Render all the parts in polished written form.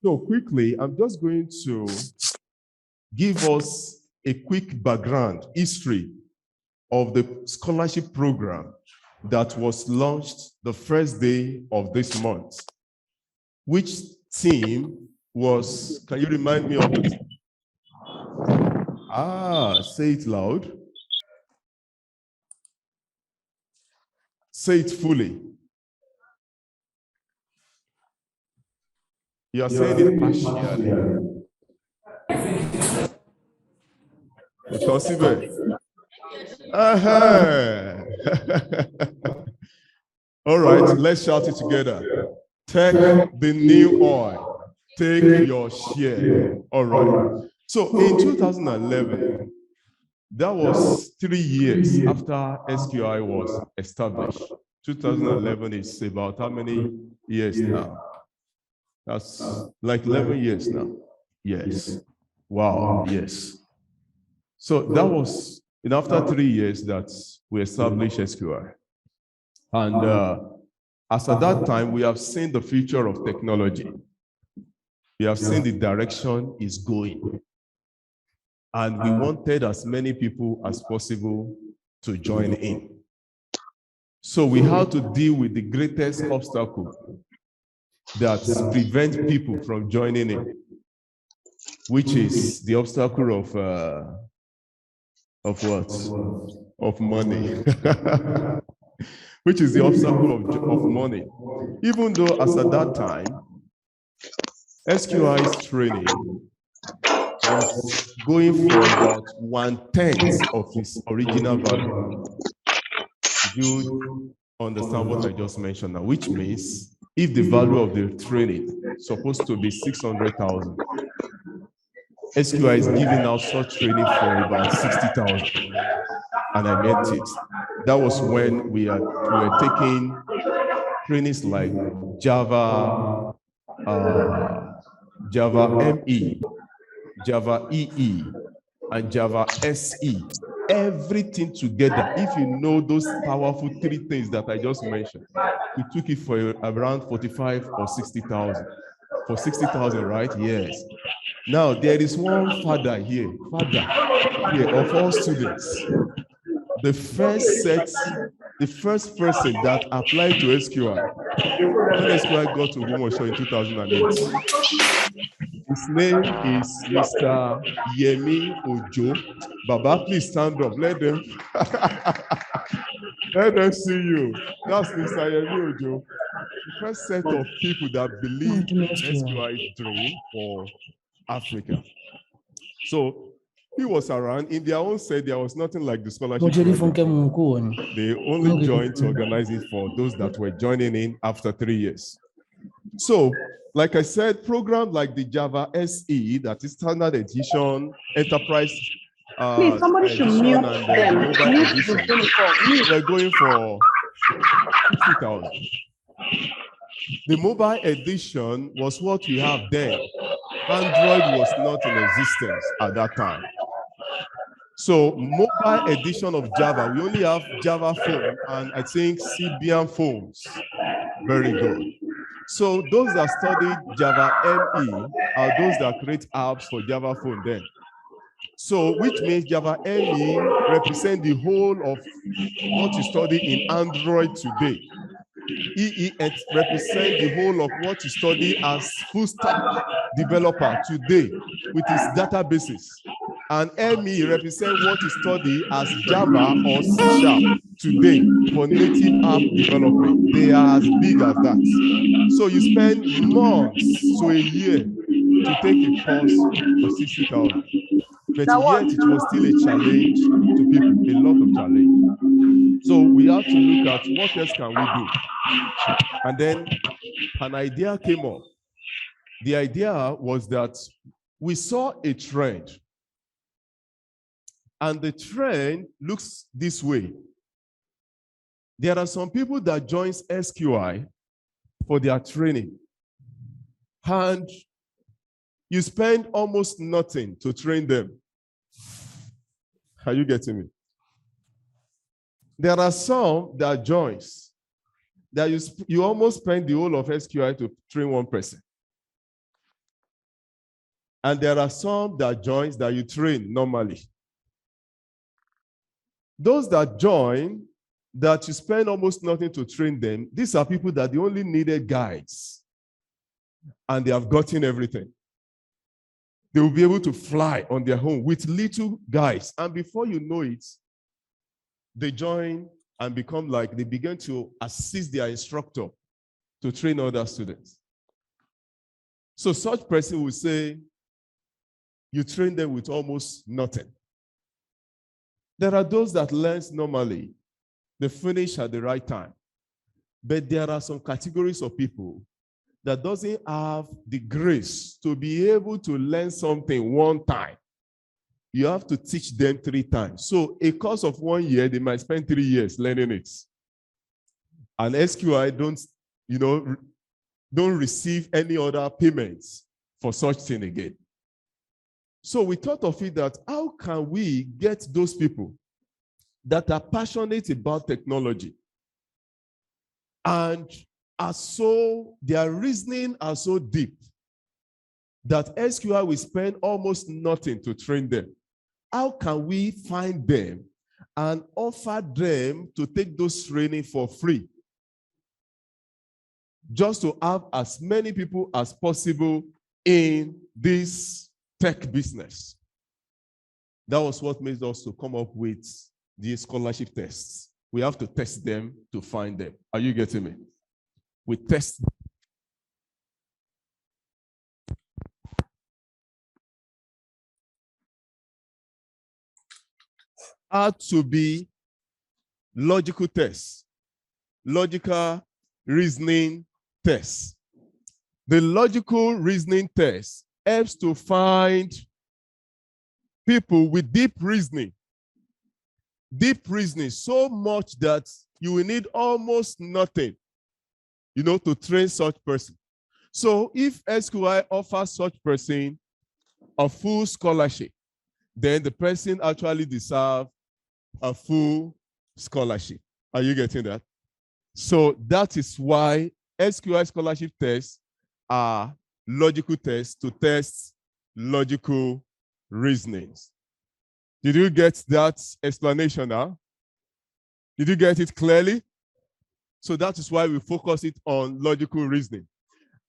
So quickly, I'm just going to give us a quick background, history of the scholarship program that was launched the first day of this month. Which team was, can you remind me of it? Say it loud. Say it fully. You are saying it partially. Consider. All right, let's shout it together. Take the new oil. Take your share. All right. So in 2011, that was 3 years after SQI was established. 2011 is about how many years now? That's like 11 years now. Yes. Wow. Yes. So that was, after 3 years that we established SQI. And as at that time, we have seen the future of technology. We have seen the direction it's going. And we wanted as many people as possible to join in. So we had to deal with the greatest obstacle that prevents people from joining in, which is the obstacle of what? Of money. Which is the obstacle of money. Even though as at that time, SQI's training was going for about 1/10 of its original value. You understand what I just mentioned now, which means if the value of the training is supposed to be 600,000, SQI is giving out such training for about 60,000. And I meant it. That was when we were taking trainings like Java, Java ME, Java EE, and Java SE. Everything together. If you know those powerful 3 things that I just mentioned, we took it for around 45 or 60,000. For 60,000, right? Yes. Now there is one father here of all students. The first person that applied to SQI when SQI got to Humosho in 2008. His name is Mr. Yemi Ojo. Baba, please stand up. Let them see you. That's Mr. Yemi Ojo. The first set of people that believe in SQI's dream for Africa. So he was around. In their own set, there was nothing like the scholarship. They only joined to organize it for those that were joining in after 3 years. So, like I said, programs like the Java SE, that is standard edition, enterprise please, somebody should mute them. Mobile edition, we're going for 60,000. The mobile edition was what we have then. Android was not in existence at that time. So mobile edition of Java, we only have Java phone and I think Symbian phones. Very good. So those that studied Java ME are those that create apps for Java phone then. So which means Java ME represent the whole of what you study in Android today. EE represent the whole of what you study as full stack developer today with its databases. And ME represent what you study as Java or C# today for native app development. They are as big as that. So you spend months to a year to take a course for 60,000. But yet it was still a challenge to people, a lot of challenge. So we have to look at what else can we do. And then an idea came up. The idea was that we saw a trend. And the trend looks this way. There are some people that join SQI for their training. And you spend almost nothing to train them. Are you getting me? There are some that joins that you almost spend the whole of SQI to train one person. And there are some that joins that you train normally. Those that join, that you spend almost nothing to train them, these are people that they only needed guides. And they have gotten everything. They will be able to fly on their own with little guides. And before you know it, they join and become like, they begin to assist their instructor to train other students. So such person will say, you train them with almost nothing. There are those that learn normally. They finish at the right time. But there are some categories of people that doesn't have the grace to be able to learn something one time. You have to teach them 3 times. So a course of 1 year, they might spend 3 years learning it. And SQI don't receive any other payments for such thing again. So we thought of it that how can we get those people that are passionate about technology and their reasoning are so deep that SQI will spend almost nothing to train them. How can we find them and offer them to take those training for free? Just to have as many people as possible in this tech business. That was what made us to come up with the scholarship tests. We have to test them to find them. Are you getting me? We test them. Are to be logical tests, logical reasoning tests. The logical reasoning test helps to find people with deep reasoning so much that you will need almost nothing, to train such person. So if SQI offers such person a full scholarship, then the person actually deserves a full scholarship. Are you getting that? So that is why SQI scholarship tests are logical tests to test logical reasonings. Did you get that explanation now? Did you get it clearly? So that is why we focus it on logical reasoning.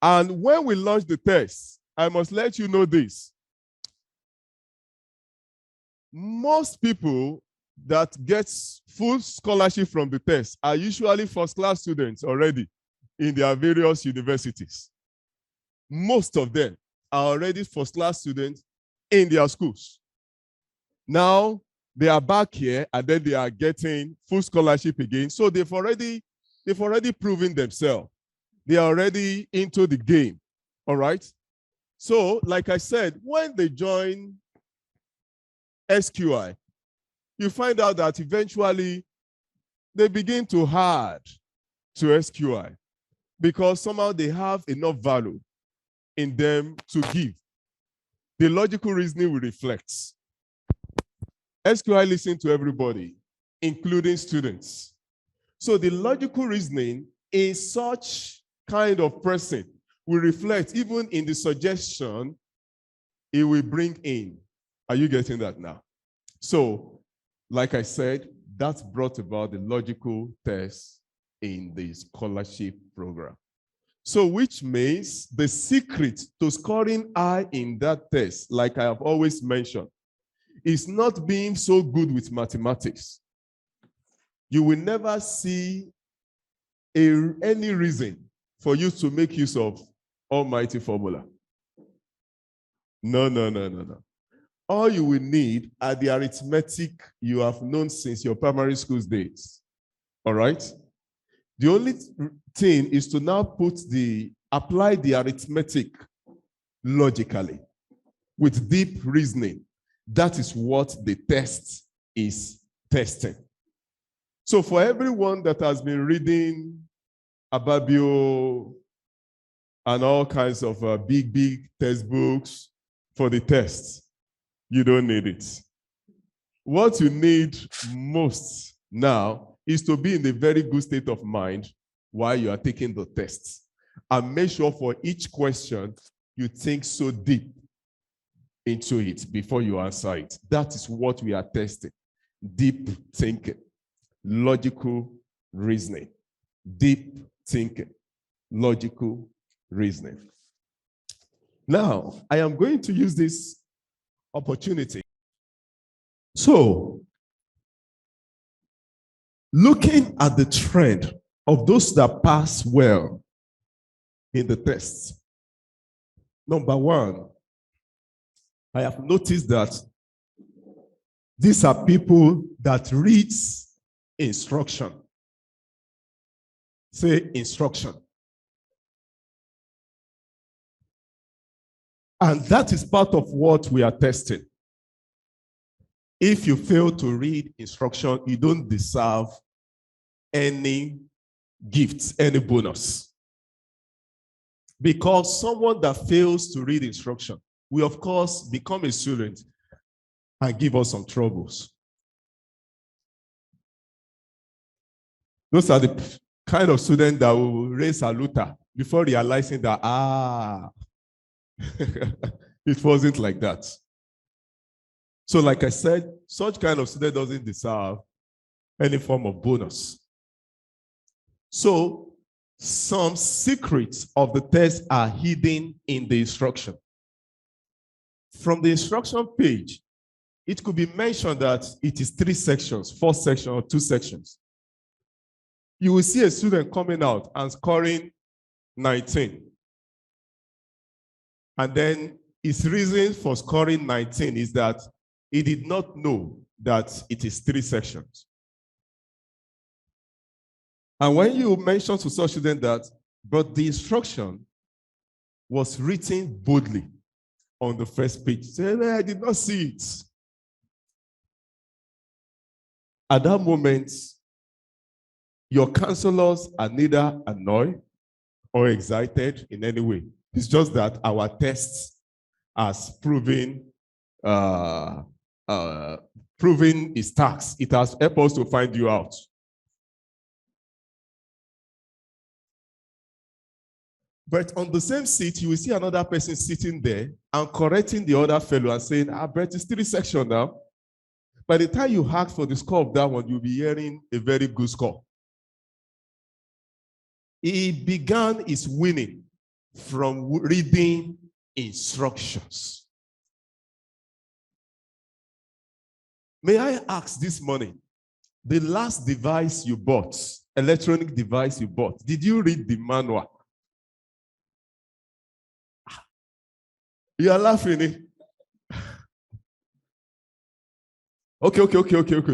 And when we launch the test, I must let you know this. Most people that get full scholarship from the test are usually first-class students already in their various universities. Most of them are already first-class students in their schools. Now, they are back here and then they are getting full scholarship again. So they've already proven themselves. They are already into the game, all right? So, like I said, when they join SQI, you find out that eventually they begin to add to SQI because somehow they have enough value in them to give. The logical reasoning will reflect. SQI listens to everybody, including students. So the logical reasoning in such kind of person will reflect even in the suggestion it will bring in. Are you getting that now? So, like I said, that's brought about the logical test in the scholarship program. So, which means the secret to scoring high in that test, like I have always mentioned, is not being so good with mathematics. You will never see any reason for you to make use of almighty formula. No. All you will need are the arithmetic you have known since your primary school days. All right? The only thing is to now apply the arithmetic logically with deep reasoning. That is what the test is testing. So for everyone that has been reading Ababio and all kinds of big textbooks for the test, you don't need it. What you need most now is to be in a very good state of mind while you are taking the test. And make sure for each question, you think so deep. into it before you answer it. That is what we are testing. Deep thinking, logical reasoning. Deep thinking, logical reasoning. Now, I am going to use this opportunity. So, looking at the trend of those that pass well in the tests, number one, I have noticed that these are people that read instruction. Say instruction. And that is part of what we are testing. If you fail to read instruction, you don't deserve any gifts, any bonus. Because someone that fails to read instruction will, of course, become a student and give us some troubles. Those are the kind of students that will raise a looter before realizing that, it wasn't like that. So like I said, such kind of student doesn't deserve any form of bonus. So some secrets of the test are hidden in the instruction. From the instruction page, it could be mentioned that it is 3 sections, 4 sections, or 2 sections. You will see a student coming out and scoring 19. And then his reason for scoring 19 is that he did not know that it is 3 sections. And when you mention to such student that, but the instruction was written boldly on the first page, say, I did not see it. At that moment, your counselors are neither annoyed or excited in any way. It's just that our tests has proven its task. It has helped us to find you out. But on the same seat, you will see another person sitting there and correcting the other fellow and saying, but it's 3 sections now. By the time you ask for the score of that one, you'll be hearing a very good score. He began his winning from reading instructions. May I ask this morning, the last device you bought, electronic device you bought, did you read the manual? You are laughing, eh? Okay.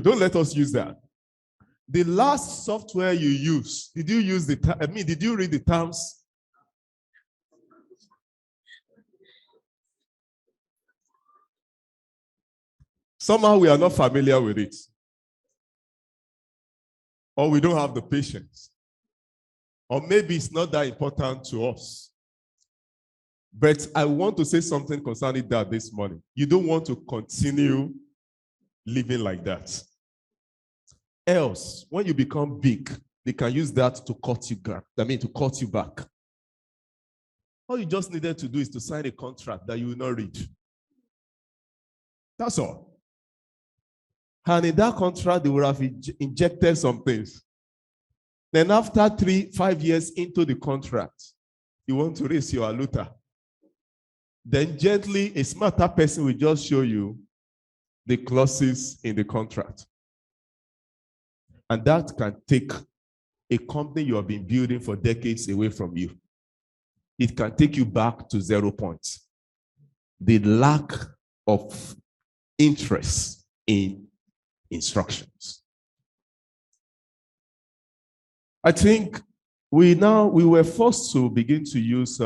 Don't let us use that. The last software you used, did you use did you read the terms? Somehow we are not familiar with it. Or we don't have the patience. Or maybe it's not that important to us. But I want to say something concerning that this morning. You don't want to continue living like that. Else, when you become big, they can use that to cut you back. All you just needed to do is to sign a contract that you will not read. That's all. And in that contract, they will have injected some things. Then after 3-5 years into the contract, you want to raise your aluta. Then gently, a smarter person will just show you the clauses in the contract. And that can take a company you have been building for decades away from you. It can take you back to 0 points. The lack of interest in instructions. I think we were forced to begin to use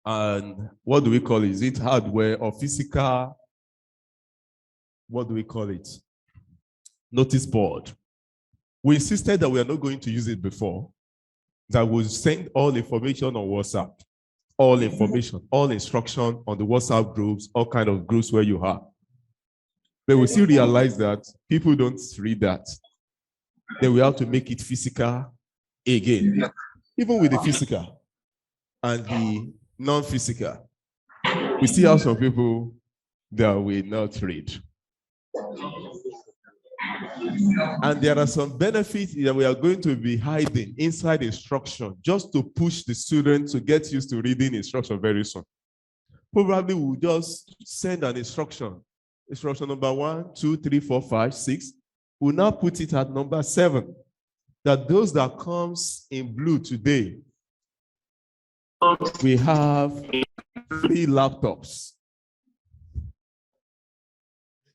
and what do we call it? Is it hardware or physical? What do we call it? Notice board. We insisted that we are not going to use it before, that we'll send all information on WhatsApp, all information, all instruction on the WhatsApp groups, all kind of groups where you are. But we still realize that people don't read that. Then we have to make it physical again, even with the physical and the non-physical. We still have some people that will not read. And there are some benefits that we are going to be hiding inside instruction just to push the student to get used to reading instruction very soon. Probably we'll just send an instruction. Instruction number 1, 2, 3, 4, 5, 6. We'll now put it at number 7. That those that comes in blue today, we have 3 laptops.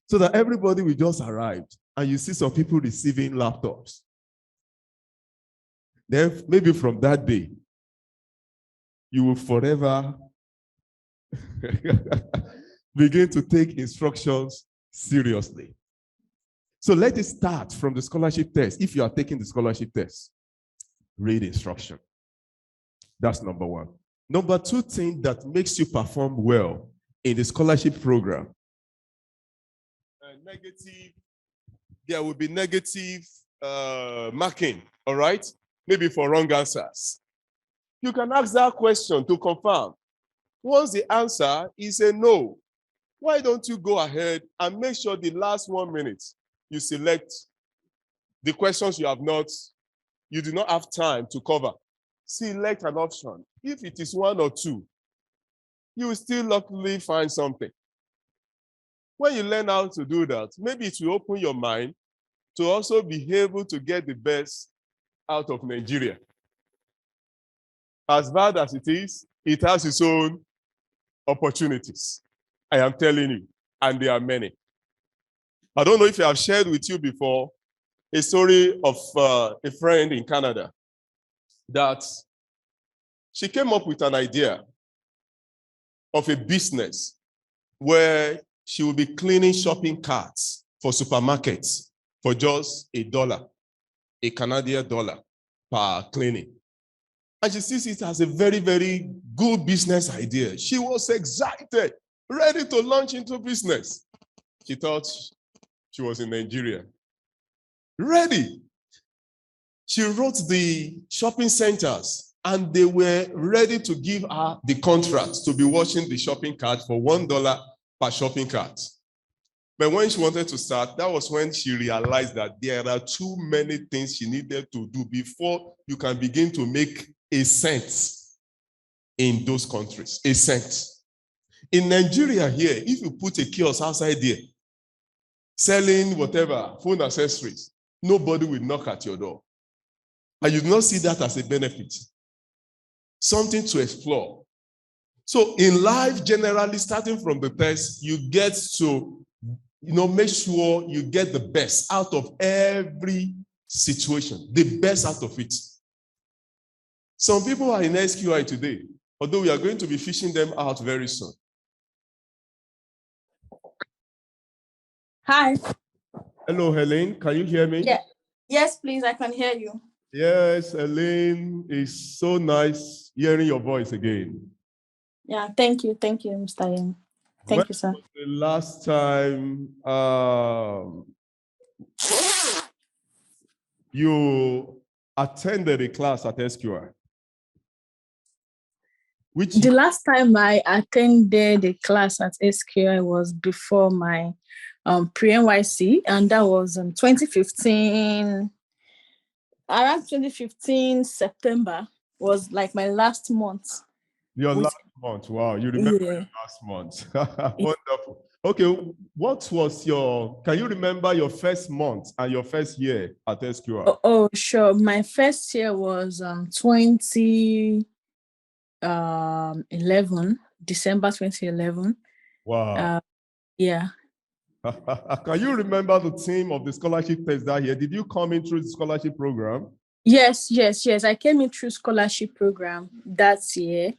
So that everybody will just arrive and you see some people receiving laptops. Then maybe from that day, you will forever begin to take instructions seriously. So let us start from the scholarship test. If you are taking the scholarship test, read instruction. That's number 1. Number 2 thing that makes you perform well in the scholarship program. There will be negative marking, all right? Maybe for wrong answers. You can ask that question to confirm. Once the answer is a no, why don't you go ahead and make sure the last 1 minute you select the questions you do not have time to cover. Select an option. If it is 1 or 2, you will still luckily find something. When you learn how to do that, maybe it will open your mind to also be able to get the best out of Nigeria. As bad as it is, it has its own opportunities. I am telling you, and there are many. I don't know if I have shared with you before a story of a friend in Canada that she came up with an idea of a business where she will be cleaning shopping carts for supermarkets for just $1, a Canadian dollar per cleaning. And she sees it as a very, very good business idea. She was excited, ready to launch into business. She thought she was in Nigeria. Ready. She wrote the shopping centers and they were ready to give her the contract to be washing the shopping cart for $1 per shopping cart. But when she wanted to start, that was when she realized that there are too many things she needed to do before you can begin to make a cent in those countries, a cent. In Nigeria here, if you put a kiosk outside there, selling whatever, phone accessories, nobody will knock at your door. And you do not see that as a benefit. Something to explore. So in life, generally, starting from the test, you get to make sure you get the best out of every situation, the best out of it. Some people are in SQI today, although we are going to be fishing them out very soon. Hi. Hello, Helene. Can you hear me? Yeah. Yes, please. I can hear you. Yes, Helene, it's so nice hearing your voice again. Yeah, thank you. Thank you, Mr. Yen. Thank you, sir. Was the last time you attended a class at SQI? The last time I attended a class at SQI was before my pre-NYC, and that was in 2015. Around 2015, September was like my last month. Your last month, wow, you remember your last month. Wonderful. Okay, can you remember your first month and your first year at SQI? Oh, sure. My first year was 2011, December 2011. Wow. Yeah. Can you remember the theme of the scholarship test that year? Did you come in through the scholarship program? Yes. I came in through scholarship program that year.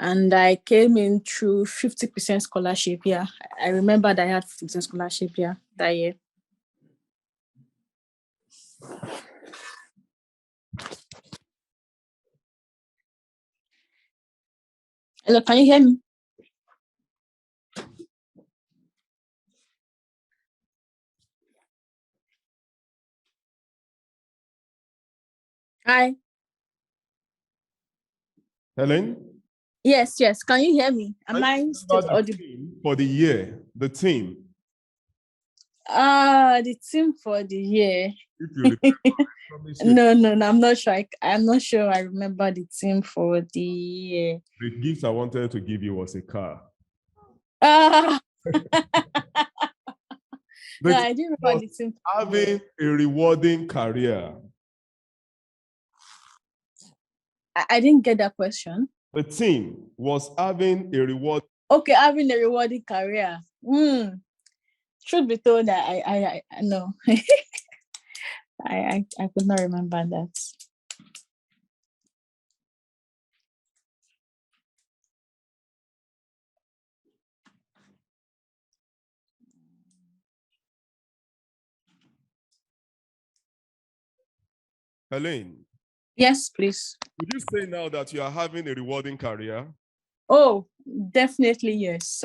And I came in through 50% scholarship. Yeah. I remember that I had 50% scholarship, yeah, that year. Hello, can you hear me? Hi. Helen? Yes, yes. Can you hear me? Am Can I you still remember the audible? team for the year? The team. The team for the year. If you remember, I promise you. No, I'm not sure. I'm not sure I remember the team for the year. The gift I wanted to give you was a car. Ah, The no, team I didn't remember was the team. having a rewarding career. I didn't get that question. The team was having a reward. Okay, having a rewarding career. Should be told that I no. I could not remember that. Helene, Yes, please. would you say now that you are having a rewarding career? Oh, definitely yes.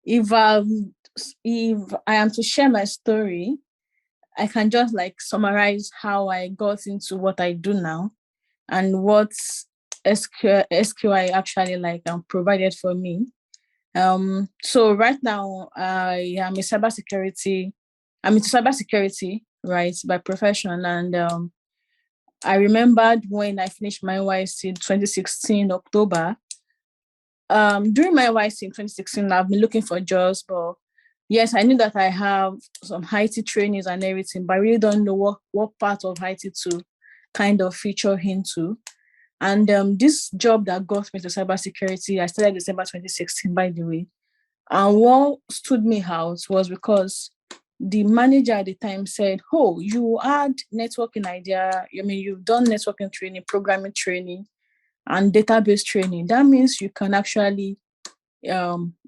If I am to share my story, I can just like summarize how I got into what I do now and what SQI actually like provided for me. So right now I am a cybersecurity. I'm into cybersecurity, right, by profession, and I remembered when I finished my NYC in 2016 October. During my NYC in 2016, I've been looking for jobs, but yes, I knew that I have some IT trainings and everything, but I really don't know what part of IT to kind of feature into. And this job that got me to cybersecurity, I started December 2016, by the way. And what stood me out was because the manager at the time said, "Oh, you had networking idea. I mean, you've done networking training, programming training, and database training. That means you can actually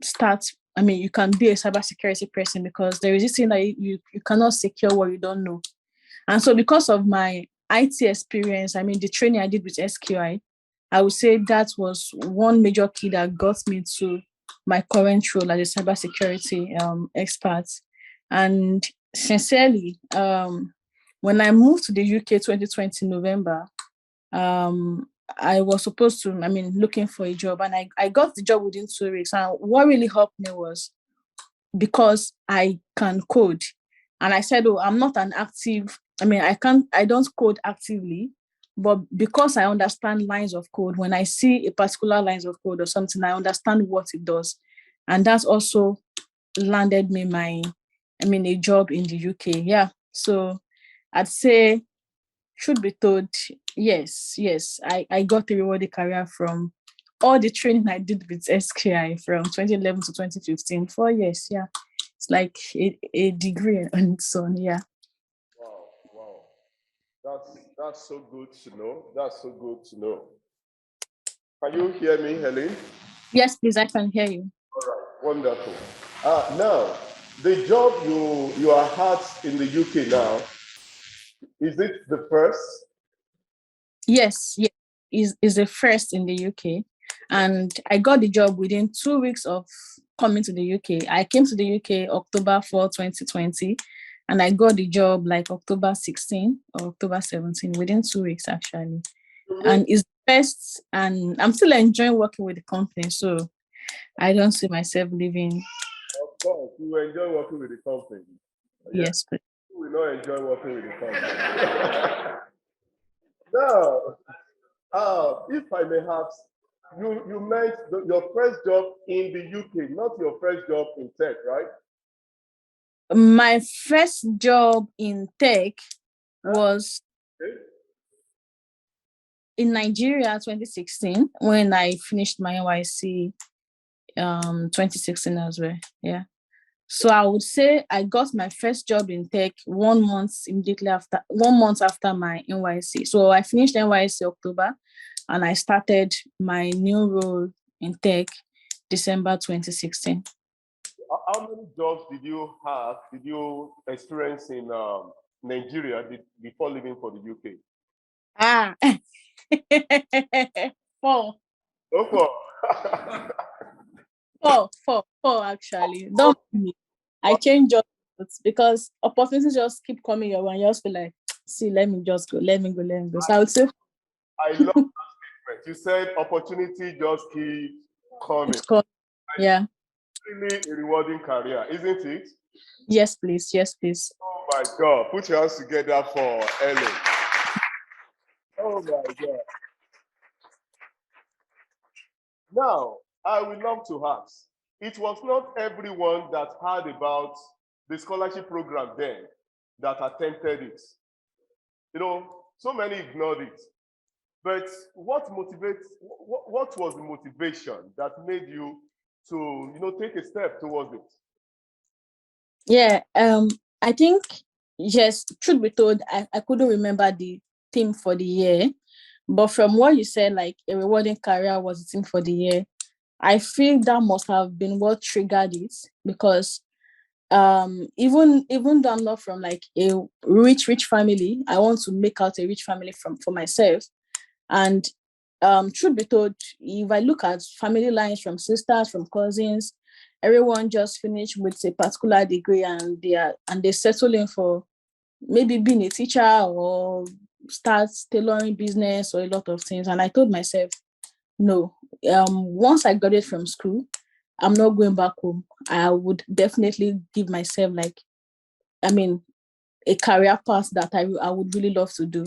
start. I mean, you can be a cybersecurity person because there is this thing that you cannot secure what you don't know." And so because of my IT experience, I mean, the training I did with SQI, I would say that was one major key that got me to my current role as a cybersecurity expert. And sincerely, when I moved to the UK 2020 November, I was supposed to, I mean, looking for a job, and I got the job within 2 weeks. And what really helped me was because I can code. And I said, "Oh, I'm not an active, I mean, I don't code actively, but because I understand lines of code, when I see a particular lines of code or something, I understand what it does." And that's also landed me a job in the UK. Yeah. So I'd say, should be told, yes, I got a rewarding career from all the training I did with SQI from 2011 to 2015. 4 years, yeah. It's like a degree on its own, yeah. Wow. That's so good to know. That's so good to know. Can you hear me, Helen? Yes, please, I can hear you. All right, wonderful. Now, the job you are at in the UK now, is it the first? Yes, is the first in the UK. And I got the job within 2 weeks of coming to the UK. I came to the UK October 4, 2020, and I got the job like October 16 or October 17, within 2 weeks actually. And it's the first, and I'm still enjoying working with the company, so I don't see myself leaving. Of course, you enjoy working with the company. Yes, but we will not enjoy working with the company. Now, if I may ask, you meant your first job in the UK, not your first job in tech, right? My first job in tech was in Nigeria 2016 when I finished my NYC 2016 as well. Yeah. So I would say I got my first job in tech 1 month after my NYC. So I finished NYC October and I started my new role in tech December 2016. How many jobs did you experience in Nigeria before leaving for the UK? Four. Oh, Four actually. Don't me. I changed jobs because opportunities just keep coming your way and you just feel like, see, let me just go, let me go. So I would say I love that You said opportunity just keep coming. Yeah. Really a rewarding career, isn't it? Yes, please. Yes, please. Oh my God. Put your hands together for Ellen. Oh my God. Now, I would love to ask, it was not everyone that heard about the scholarship program then that attempted it. You know, so many ignored it. But what was the motivation that made you to, take a step towards it? Yeah, I think, yes, truth be told, I couldn't remember the theme for the year. But from what you said, like a rewarding career was the theme for the year, I feel that must have been what triggered it, because even though I'm not from like a rich family, I want to make out a rich family for myself. And truth be told, if I look at family lines from sisters, from cousins, everyone just finished with a particular degree and they settle in for maybe being a teacher or start tailoring business or a lot of things. And I told myself, no, once I graduate from school, I'm not going back home. I would definitely give myself a career path that I would really love to do.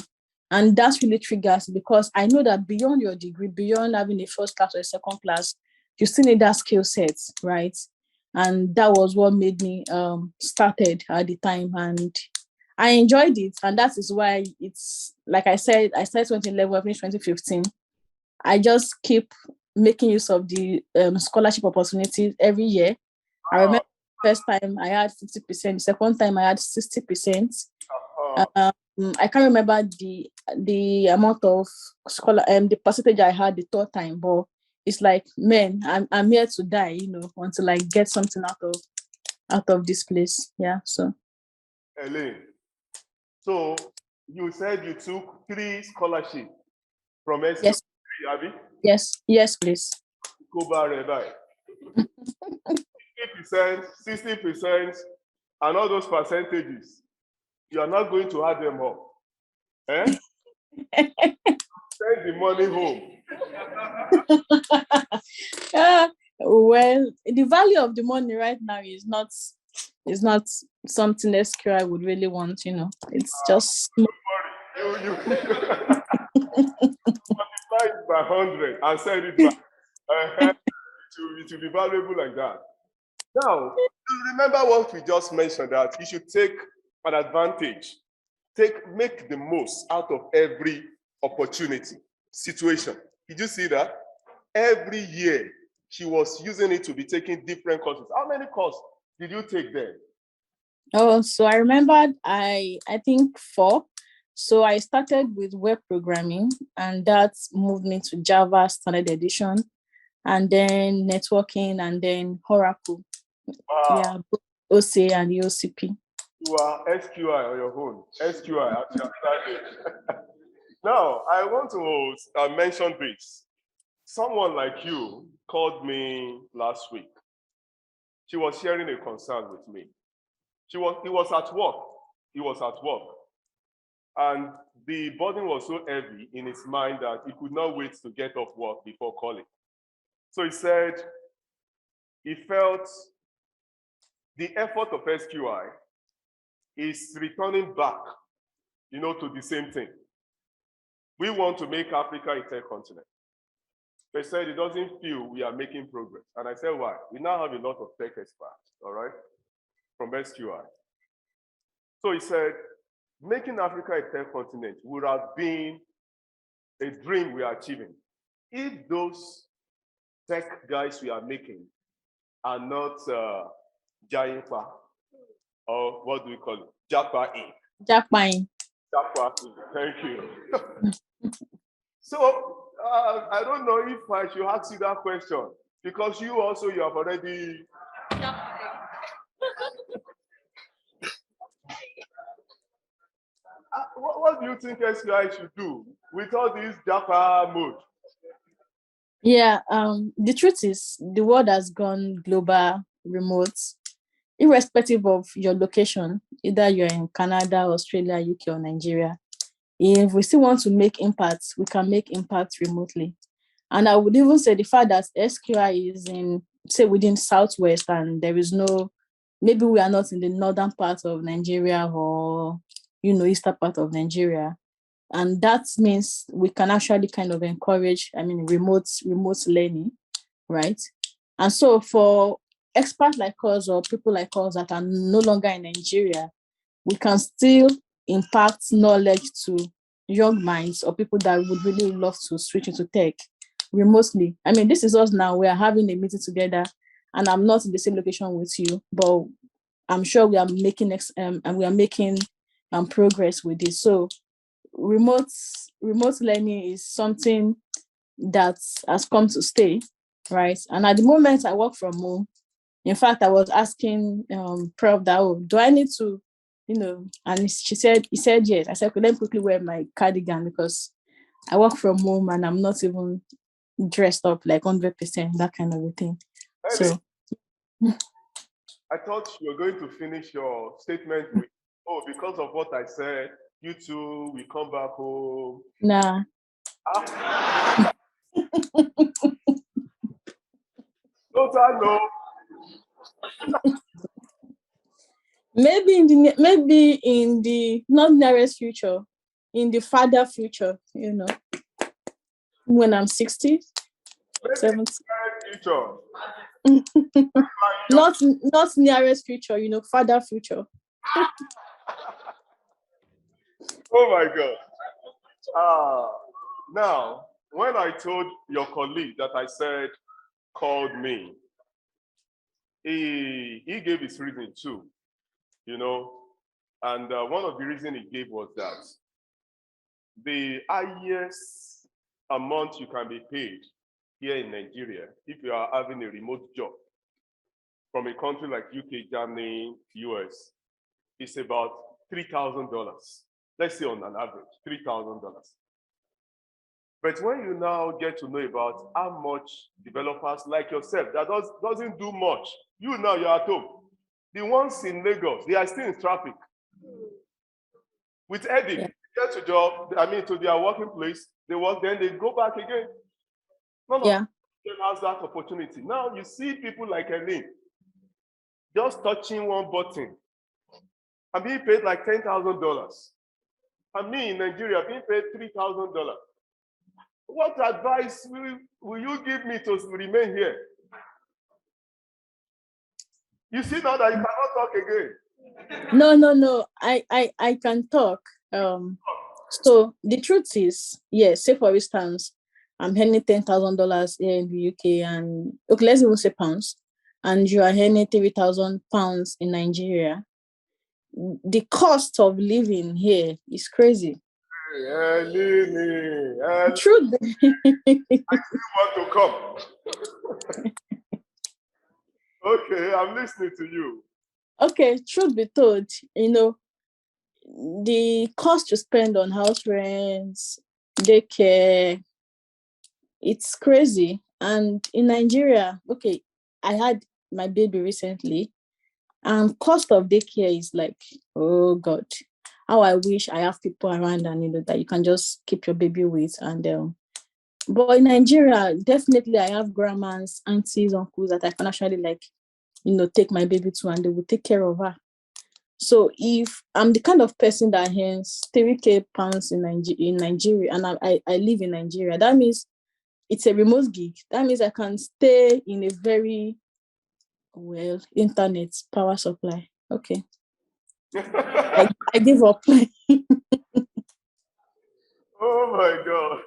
And that's really triggers, because I know that beyond your degree, beyond having a first class or a second class, you still need that skill set, right? And that was what made me started at the time. And I enjoyed it. And that is why it's, like I said, I started 2011, I finished 2015. I just keep making use of the scholarship opportunities every year. I remember the first time I had 50%, the second time I had 60%. I can't remember the amount of the percentage I had the third time, but it's like, man, I'm here to die, until I get something out of this place. Yeah. So Elaine, so you said you took 3 scholarships from SQI, yes. Abby? Yes, please. Go by 50%, 60%, and all those percentages. You are not going to add them up. Send the money home. Well, the value of the money right now is not something SQI would really want, It's just you multiply it by 100 and send it back. It will be valuable like that. Now, remember what we just mentioned, that you should take an advantage, make the most out of every opportunity, situation. Did you see that? Every year, she was using it to be taking different courses. How many courses did you take there? Oh, so I remembered, I think 4. So I started with web programming, and that moved me to Java Standard Edition, and then networking, and then Oracle. Wow. Yeah, OCA and the OCP. You are SQI on your own. SQI at your starting. Now, I want to mention this. Someone like you called me last week. She was sharing a concern with me. He was at work. He was at work. And the burden was so heavy in his mind that he could not wait to get off work before calling. So he said he felt the effort of SQI is returning back, to the same thing. We want to make Africa a tech continent. They said it doesn't feel we are making progress. And I said, why? We now have a lot of tech experts, all right, from SQI. So he said, making Africa a tech continent would have been a dream we are achieving if those tech guys we are making are not Jainfa, or what do we call it? Japa Inc. Japa Inc. Japa Inc. Thank you. So I don't know if I should ask you that question, because you have already. What do you think SQI should do with all this Japa mode? Yeah, the truth is, the world has gone global, remote, irrespective of your location, either you're in Canada, Australia, UK, or Nigeria. if we still want to make impact, we can make impact remotely. And I would even say the fact that SQI is in, say, within Southwest, and there is no, maybe we are not in the northern part of Nigeria or, eastern part of Nigeria. And that means we can actually kind of encourage, remote learning, right? And so for experts like us or people like us that are no longer in Nigeria, we can still impact knowledge to young minds or people that would really love to switch into tech remotely. This is us now. We are having a meeting together, and I'm not in the same location with you, but I'm sure we are making progress with this. So remote learning is something that has come to stay, right? And at the moment, I work from home. In fact, I was asking Prof that, do I need to, and he said yes. I said, okay, let me quickly wear my cardigan because I work from home and I'm not even dressed up like 100%, that kind of a thing. Ellie, so I thought you were going to finish your statement with, because of what I said, you two will come back home. Nah. No. Maybe in the not nearest future, in the farther future, when I'm 60, 70. Future. not nearest future, farther future. Oh my God. Now, when I told your colleague that I said called me, he gave his reason too, and one of the reasons he gave was that the highest amount you can be paid here in Nigeria, if you are having a remote job from a country like UK, Germany, US, is about $3,000. Let's say on an average, $3,000. But when you now get to know about how much developers like yourself that doesn't do much, you're at home. The ones in Lagos, they are still in traffic. With Eddie, yeah. Get to job, to their working place, they work, then they go back again. None of them has that opportunity. Now you see people like Eileen, just touching one button, and being paid like $10,000. And me in Nigeria being paid $3,000. What advice will you give me to remain here? You see now that you cannot talk again. No. I can talk. So the truth is, yes, say for instance, I'm earning $10,000 here in the UK, and okay, let's even say pounds, and you are earning £3,000 in Nigeria. The cost of living here is crazy. True. I want to come. Okay, I'm listening to you. Okay, truth be told, the cost you spend on house rents, daycare, it's crazy. And in Nigeria, okay, I had my baby recently, and cost of daycare is like, oh God, how I wish I have people around and that you can just keep your baby with. And but in Nigeria, definitely I have grandmas, aunties, uncles that I can actually take my baby to, and they will take care of her. So if I'm the kind of person that earns £3,000 in Nigeria, and I live in Nigeria, that means it's a remote gig. That means I can stay in a very internet power supply. Okay. I give up. Oh my God.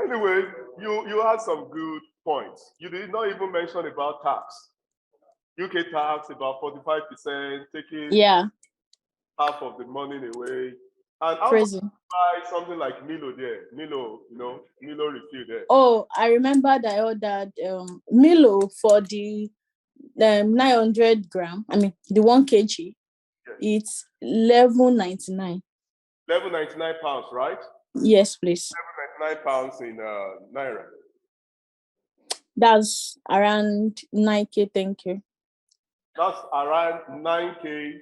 Anyway, you had some good points. You did not even mention about tax. UK tax about 45%, taking half of the money away. And how much buy something like Milo there? Milo refill there. Oh, I remember that I ordered Milo for the 900 gram. The 1 kg. Yes. It's £11.99. £11.99, right? Yes, please. £11.99 in Naira. That's around 9K. Thank you. That's around 9K.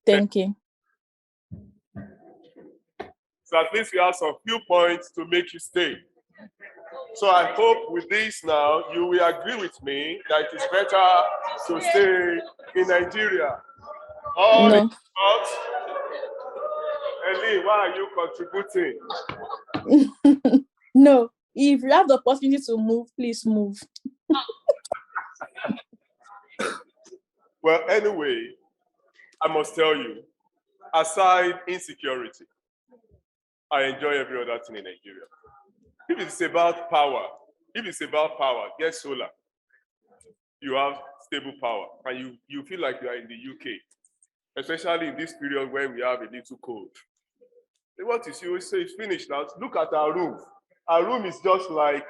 Thank you. So at least you have some few points to make you stay. So I hope with this now, you will agree with me that it is better to stay in Nigeria. All No. in short, Eli, why are you contributing? No. If you have the opportunity to move, please move. Well, anyway, I must tell you, aside insecurity, I enjoy every other thing in Nigeria. If it's about power, get solar. You have stable power, and you feel like you are in the UK, especially in this period when we have a little cold. What you see, we say it's finished now. Look at our room. Our room is just like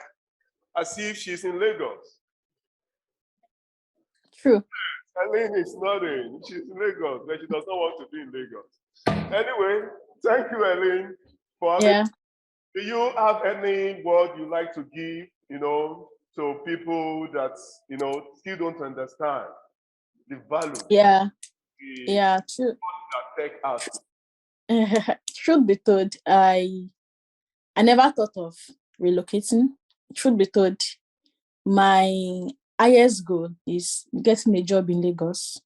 as if she's in Lagos. True. Eileen is nodding. She's in Lagos, but she does not want to be in Lagos. Anyway, thank you, Eileen, for having. Yeah. Do you have any word you like to give, to people that, still don't understand the value? Yeah. Yeah, true. That tech has. Truth be told, I never thought of relocating. Truth be told, my highest goal is getting a job in Lagos,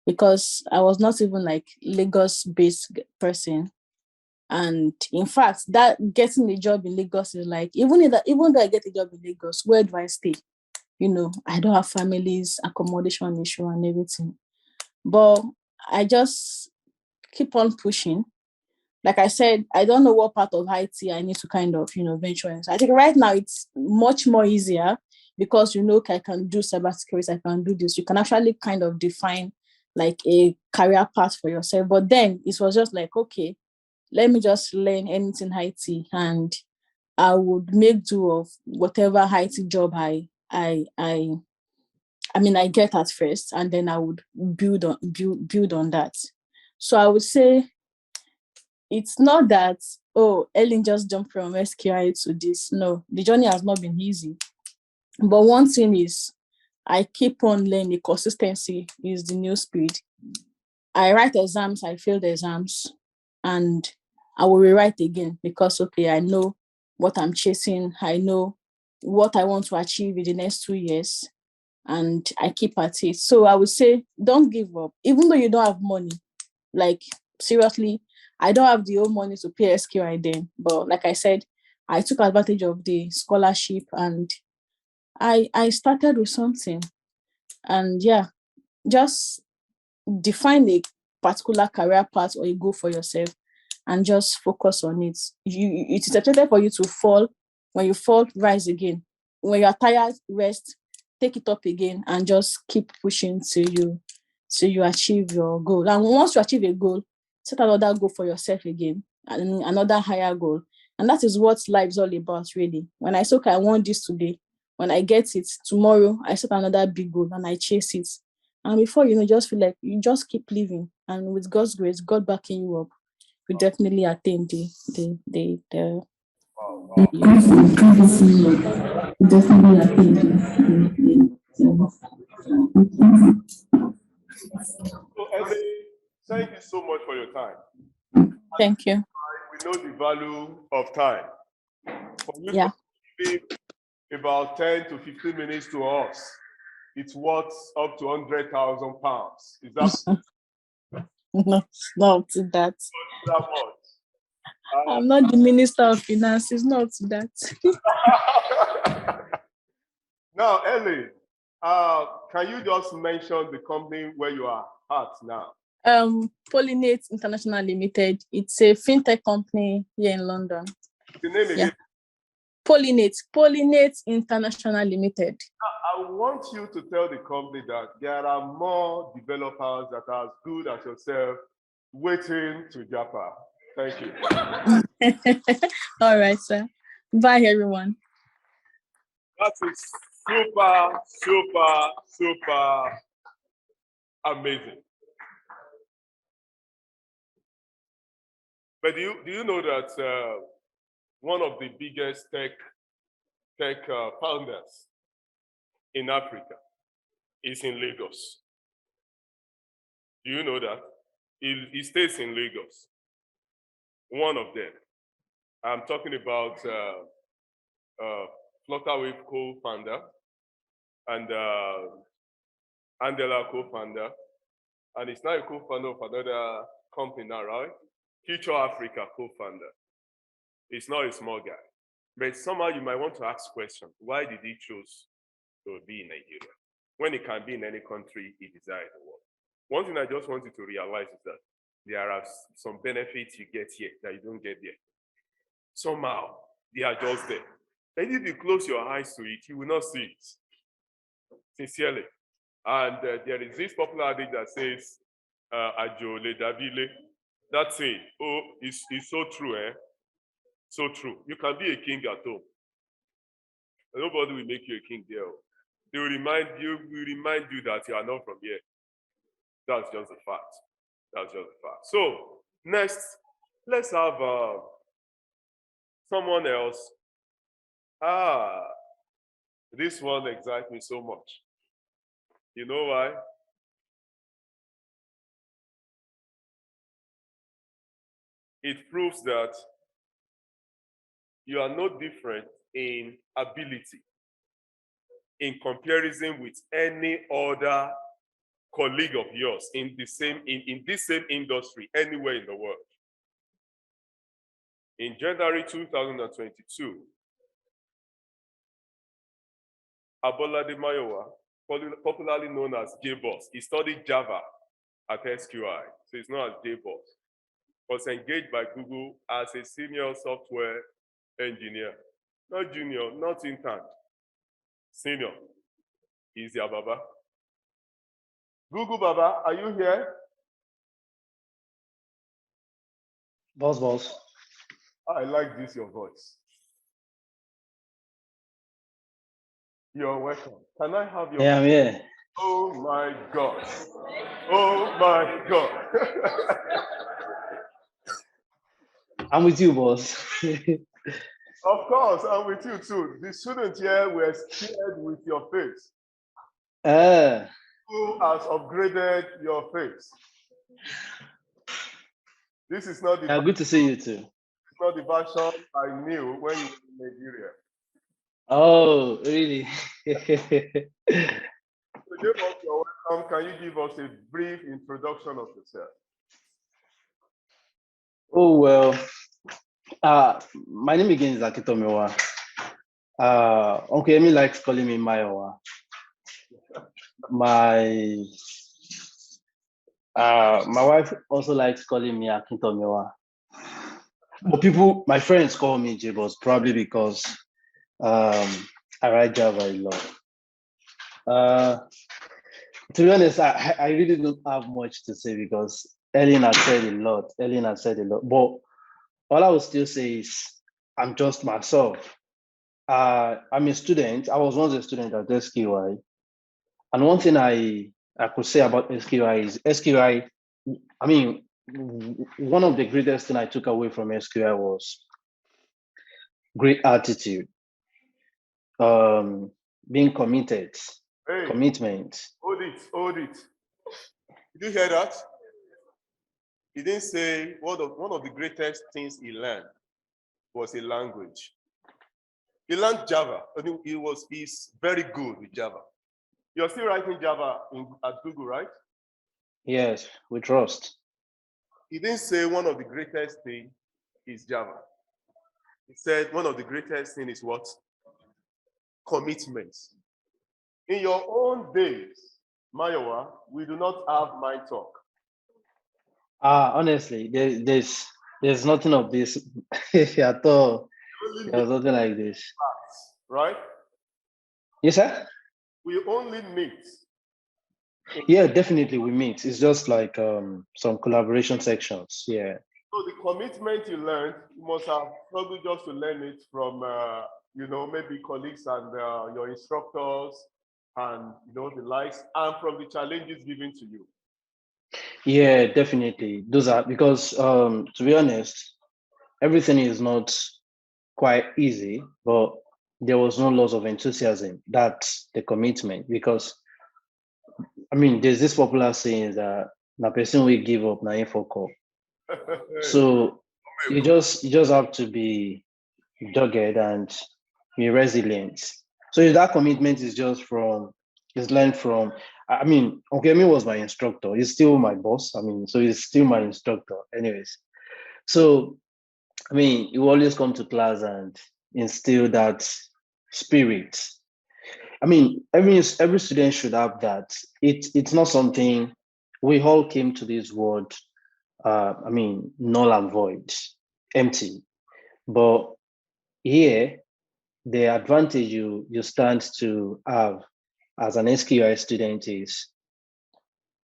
because I was not even like Lagos-based person. And in fact, that getting a job in Lagos is like, even though I get a job in Lagos, where do I stay? I don't have families, accommodation issue and everything. But I just keep on pushing. Like I said, I don't know what part of IT I need to kind of, venture in. So I think right now it's much more easier because, I can do cybersecurity, I can do this. You can actually kind of define like a career path for yourself. But then it was just like, okay, let me just learn anything IT and I would make do of whatever IT job I get at first, and then I would build on that. So I would say it's not that, Ellen just jumped from SQI to this. No, the journey has not been easy. But one thing is, I keep on learning. Consistency is the new speed. I write exams, I failed exams, and I will rewrite again because, okay, I know what I'm chasing. I know what I want to achieve in the next 2 years, and I keep at it. So I would say, don't give up. Even though you don't have money, like seriously, I don't have the old money to pay SQI then. But like I said, I took advantage of the scholarship and I started with something. And yeah, just define a particular career path or a goal for yourself and just focus on it. It is expected for you to fall. When you fall, rise again. When you are tired, rest, take it up again, and just keep pushing till you achieve your goal. And once you achieve a goal, set another goal for yourself again, and another higher goal. And that is what life is all about, really. When I say, okay, I want this today, when I get it tomorrow, I set another big goal and I chase it. And before you just feel like you just keep living. And with God's grace, God backing you up, you definitely attain the So, Ellie, thank you so much for your time. Thank you. We know the value of time. For you Yeah. to give about 10 to 15 minutes to us, it's worth up to £100,000. Is that not to that? That much? I'm not the Minister of Finance. It's not to that. Now, Ellie, can you just mention the company where you are at now? Pollinate International Limited. It's a fintech company here in London. The name again? Pollinate International Limited. I want you to tell the company that there are more developers that are as good as yourself waiting to Japa. Thank you. All right, sir. Bye, everyone. That is super, super, super amazing. But do you know that one of the biggest tech founders in Africa is in Lagos? Do you know that? He stays in Lagos. One of them. I'm talking about Flutterwave co-founder and Andela co-founder, and he's now a co-founder of another company now, right? Future Africa co-founder. He's not a small guy. But somehow you might want to ask questions. Why did he choose to be in Nigeria when he can be in any country he desires in the world? One thing I just want you to realize is that there are some benefits you get here that you don't get there. Somehow, they are just there. And if you close your eyes to it, you will not see it. Sincerely. And there is this popular adage that says, Ajole Dabile. That saying, oh, it's so true, eh? So true. You can be a king at home. Nobody will make you a king there. They will remind you that you are not from here. That's just a fact. That's just a fact. So next, let's have someone else. This one excites me so much. You know why? It proves that you are no different in ability in comparison with any other colleague of yours in this same industry anywhere in the world. In January 2022, Abolade Mayowa, popularly known as J-Boss, he studied Java at SQI, so he's known as J-Boss, was engaged by Google as a senior software engineer. Not junior, not intern, senior. He's your Baba. Google Baba, are you here? Boss. I like this, your voice. You're welcome. Can I have your... Yeah, I'm here. Oh my God. Oh my God. I'm with you, boss. Of course, I'm with you too. The students here were scared with your face. Who has upgraded your face? This is not the... Yeah, good to see you too. It's not the version I knew when you were in Nigeria. Oh, really? So give us your welcome. Can you give us a brief introduction of yourself? Oh, well, my name again is Akitomiwa. Uncle Emi likes calling me Mayowa. My wife also likes calling me Akintomiwa. But my friends call me J-Boss, probably because I write Java a lot. To be honest, I really don't have much to say because Ellen has said a lot. But all I will still say is I'm just myself. I'm a student. I was once a student at SQI. And one thing I could say about SQI is SQI, I mean, one of the greatest things I took away from SQI was great attitude, being committed, commitment. Hold it. Did you hear that? He didn't say one of the greatest things he learned was a language. He learned Java. I think he's very good with Java. You're still writing Java at Google, right? Yes, we trust. He didn't say one of the greatest things is Java. He said one of the greatest things is what? Commitment. In your own days, Mayowa, we do not have mind talk. Honestly, there's nothing of this at all. There's nothing like this. Right? Yes, sir? We only meet. Yeah, definitely we meet. It's just like some collaboration sections. Yeah. So the commitment you learned, you must have struggled just to learn it from maybe colleagues and your instructors and the likes, and from the challenges given to you. Yeah, definitely. Those are because to be honest, everything is not quite easy, but there was no loss of enthusiasm. That's the commitment. Because I mean, there's this popular saying that the person will give up, na info call. So you just have to be dogged and be resilient. So if that commitment is learned from, I mean, Okemi was my instructor. He's still my boss. I mean, so he's still my instructor anyways. So, I mean, you always come to class and instill that spirit. I mean, every student should have that. It's not something we all came to this world, I mean, null and void, empty. But here, the advantage you stand to have as an SQI student is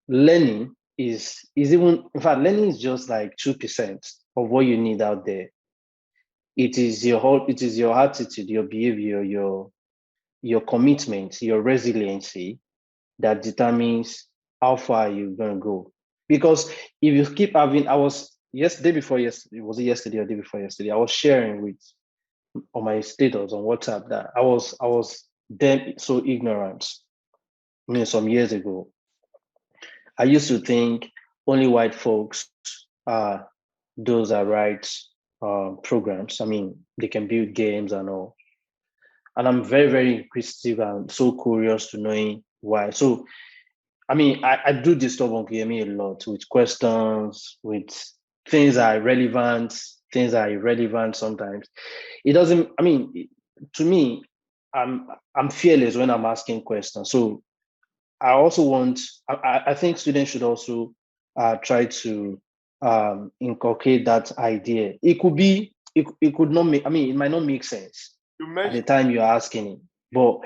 learning is even, in fact, learning is just like 2% of what you need out there. It is your attitude, your behavior, your commitment, your resiliency that determines how far you're going to go. Because if you keep having, it was yesterday or day before yesterday, I was sharing with on my status on WhatsApp that I was then so ignorant. I mean, some years ago, I used to think only white folks are those that write programs. I mean, they can build games and all. And I'm very, very inquisitive and so curious to knowing why. So, I mean, I do disturb on KME a lot with questions, with things that are relevant, things that are irrelevant sometimes. It doesn't, I mean, to me, I'm fearless when I'm asking questions. So I also want, I think students should also try to inculcate that idea. It could not make, I mean, it might not make sense at the time you're asking it, but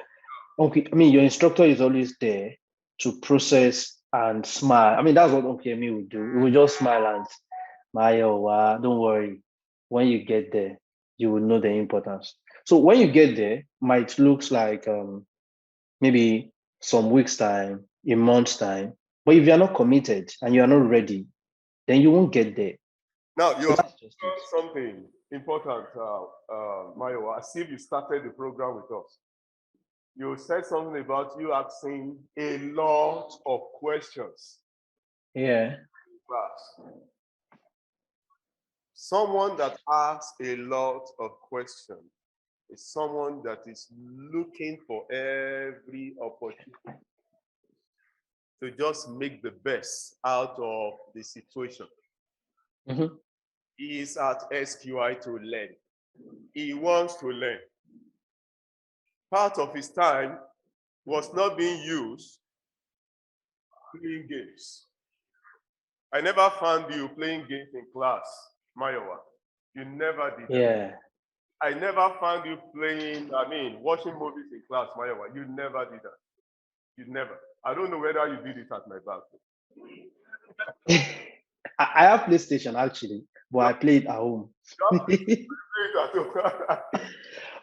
okay, I mean, your instructor is always there to process and smile. I mean, that's what OKME would do. We would just smile and smile. Don't worry. When you get there, you will know the importance. So when you get there, might looks like maybe some weeks time, a month's time. But if you're not committed and you're not ready, then you won't get there. Now, you have something important, Mayo, as if you started the program with us. You said something about you asking a lot of questions. Yeah. Someone that asks a lot of questions is someone that is looking for every opportunity to just make the best out of the situation. Mm-hmm. He is at SQI to learn. He wants to learn. Part of his time was not being used playing games. I never found you playing games in class, Mayowa. You never did that. Yeah. I never found you watching movies in class, Mayowa. You never did that. You never. I don't know whether you did it at my back. I have PlayStation actually, but I play it at home.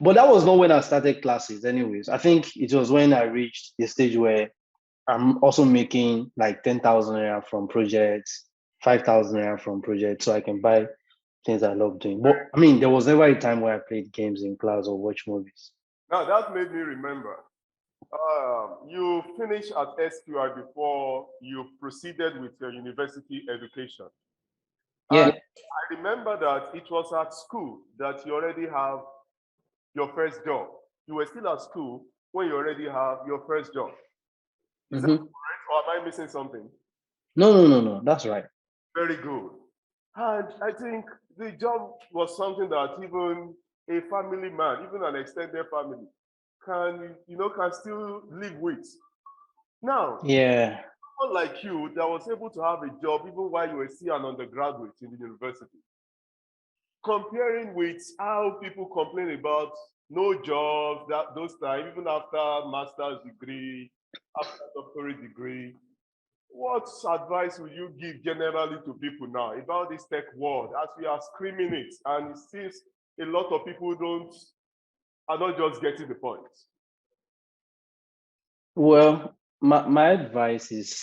But that was not when I started classes anyways. I think it was when I reached the stage where I'm also making like 10,000 naira from projects, 5,000 naira from projects, so I can buy things I love doing. But I mean, there was never a time where I played games in class or watch movies. Now that made me remember. You finished at SQI before you proceeded with your university education. Yeah. And I remember that it was at school that you already have your first job. You were still at school when you already have your first job. Is that correct, or am I missing something? No. That's right. Very good. And I think the job was something that even a family man, even an extended family, can still live with. Now, yeah, someone like you that was able to have a job even while you were still an undergraduate in the university, comparing with how people complain about no jobs those times, even after master's degree, after doctorate degree, what advice would you give generally to people now about this tech world as we are screaming it, and it seems a lot of people are not just getting the point? Well, my advice is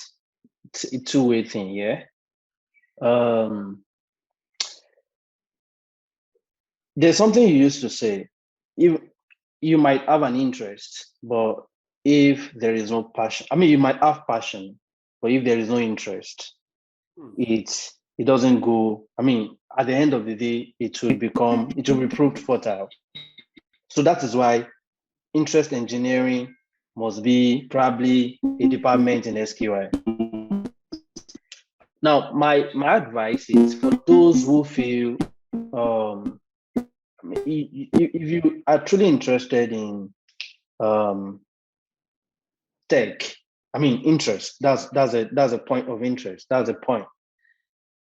a two-way thing, yeah. There's something you used to say. If you might have an interest, but if there is no passion, I mean, you might have passion, but if there is no interest, it's it doesn't go, I mean, at the end of the day, it will be proved fertile. So that is why interest engineering must be probably a department in SQI. Now, my advice is for those who feel, if you are truly interested in tech, I mean, interest, that's a point of interest. That's a point.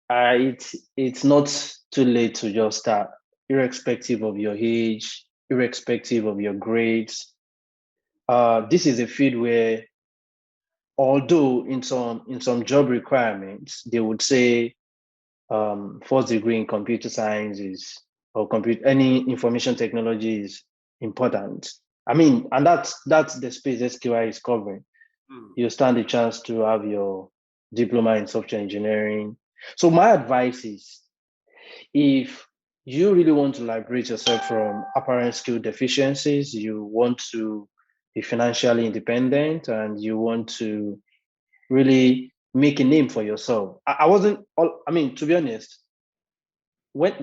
It's not too late to just start, irrespective of your age, irrespective of your grades. This is a field where, although in some job requirements, they would say first degree in computer science or any information technology is important. I mean, and that's the space SQI is covering. You stand a chance to have your diploma in software engineering. So my advice is, if you really want to liberate yourself from apparent skill deficiencies, you want to be financially independent, and you want to really make a name for yourself. I mean, to be honest, when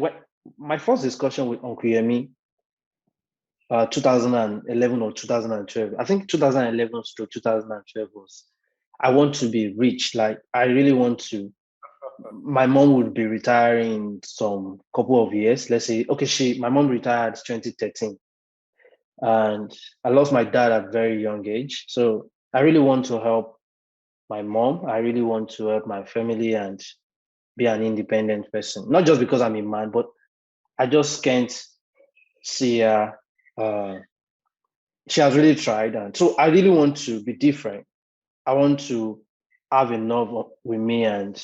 my first discussion with Uncle Yemi, 2011 or 2012, I think 2011 to 2012 was, I want to be rich. Like, I really want to. My mom would be retiring in some couple of years. Let's say, okay, my mom retired 2013, and I lost my dad at a very young age. So I really want to help my mom. I really want to help my family and be an independent person. Not just because I'm a man, but I just can't see her. She has really tried, and so I really want to be different. I want to have enough with me. And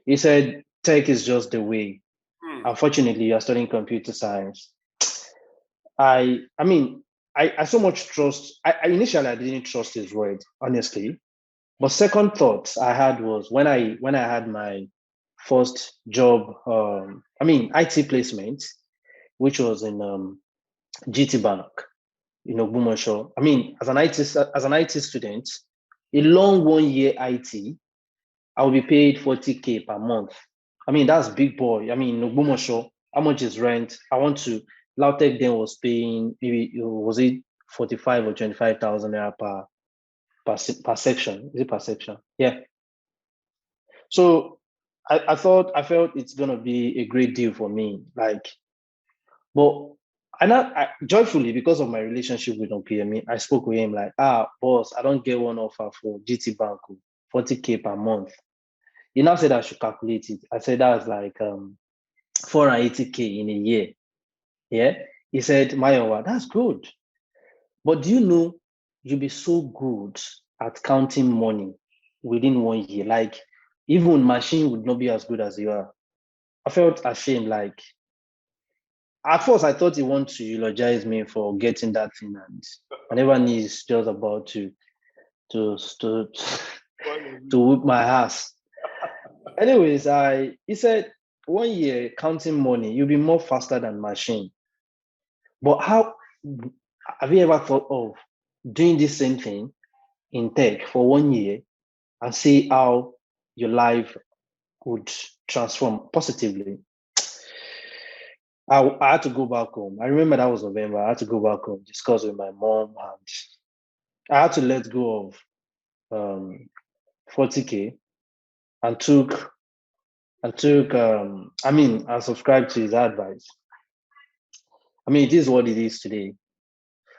he said, tech is just the way. Unfortunately, you're studying computer science. I mean, I so much trust. Initially I didn't trust his word, honestly. But second thoughts I had was when I had my first job, IT placement, which was in GT Bank in Ogbomoso. I mean, as an IT student, a long 1 year IT, I will be paid 40K per month. I mean, that's big boy. I mean, in Ogbomoso, how much is rent? Lautech then was paying, maybe, was it 45 or 25,000 naira per section? Is it per section? Yeah. So I felt it's gonna be a great deal for me. Like, but I joyfully, because of my relationship with OPME, I spoke with him like, boss, I don't get one offer for GT Bank, 40K per month. He now said I should calculate it. I said that's like 480K in a year. Yeah. He said, Mayowa, that's good. But do you know, you'll be so good at counting money within 1 year. Like, even machine would not be as good as you are. I felt ashamed. Like, at first I thought he wanted to eulogize me for getting that thing, and I never knew he's just about to whip my ass. Anyways, he said 1 year counting money, you'll be more faster than machine. But how have you ever thought of doing this same thing in tech for 1 year and see how your life would transform positively? I had to go back home. I remember that was November. I had to go back home, discuss with my mom, and I had to let go of 40K and subscribed to his advice. I mean, it is what it is today.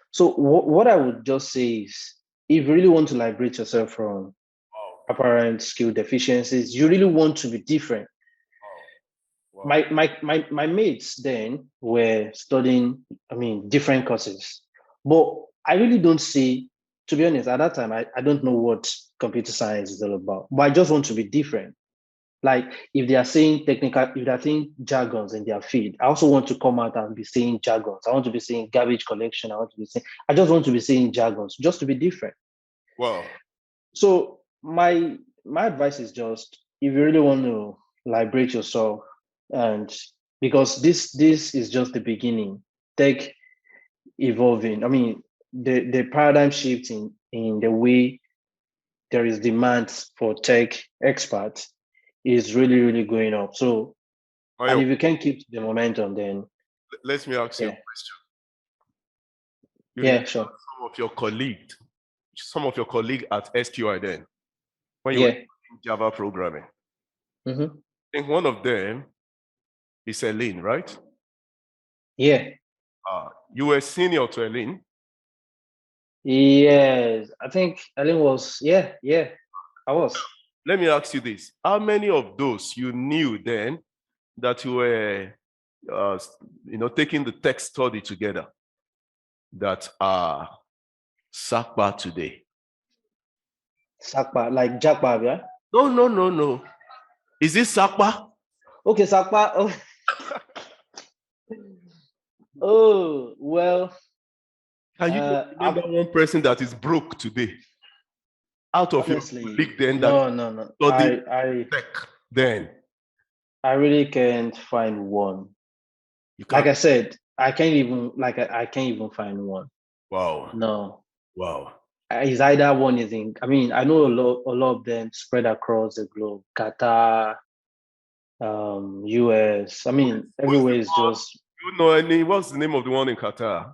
So what I would just say is, if you really want to liberate yourself from apparent skill deficiencies, you really want to be different. Wow. My mates then were studying, different courses. But I really don't see, to be honest, at that time, I don't know what computer science is all about. But I just want to be different. Like, if they are saying if they are saying jargons in their field, I also want to come out and be saying jargons. I want to be saying garbage collection. I just want to be saying jargons, just to be different. Wow. So my advice is just, if you really want to liberate yourself, and because this is just the beginning, tech evolving. I mean, the paradigm shift in the way there is demand for tech experts is really, really going up. So, and Mayo, if you can keep the momentum, then let me ask you a yeah. question. Yeah, sure. Some of your colleagues at SQI then, when you Yeah. were in Java programming. Mm-hmm. I think one of them is Eileen, right? Yeah. You were senior to Eileen. Yes. I think Ellen was, yeah, I was. Let me ask you this. How many of those you knew then that you were taking the tech study together that are SACPA today? Sakpa, like Jackpot, yeah? No. Is it SACPA? Okay, Sakpa. Oh. Oh, well. Can you remember one person that is broke today? Out of honestly, your colleague then no. studied tech then? I really can't find one. You can't. Like I said, I can't even find one. Wow. No. Wow. It's either one is in, I mean, I know a lot of them spread across the globe. Qatar, US. I mean, everywhere is just. You know any? What's the name of the one in Qatar?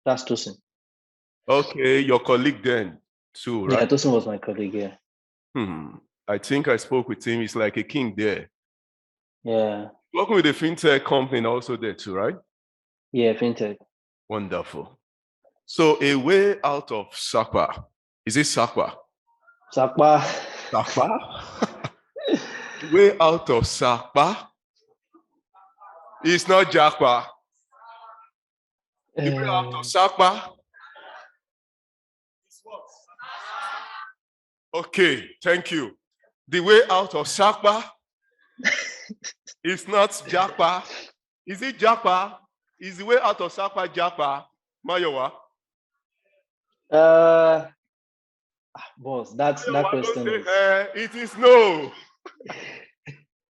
That's Tosin. Okay, your colleague then too, right? Yeah, Tosin was my colleague, yeah. I think I spoke with him. He's like a king there. Yeah. Working with a fintech company also there too, right? Yeah, fintech. Wonderful. So a way out of SACPA. Is it SACPA? Sakpa. SACPA? Way out of SACPA. It's not JACPA. The way out of SACPA. Okay, thank you. The way out of SACPA is not JACPA. Is it JACPA? Is the way out of SACPA JACPA? Mayowa? Boss, that question is. It is no.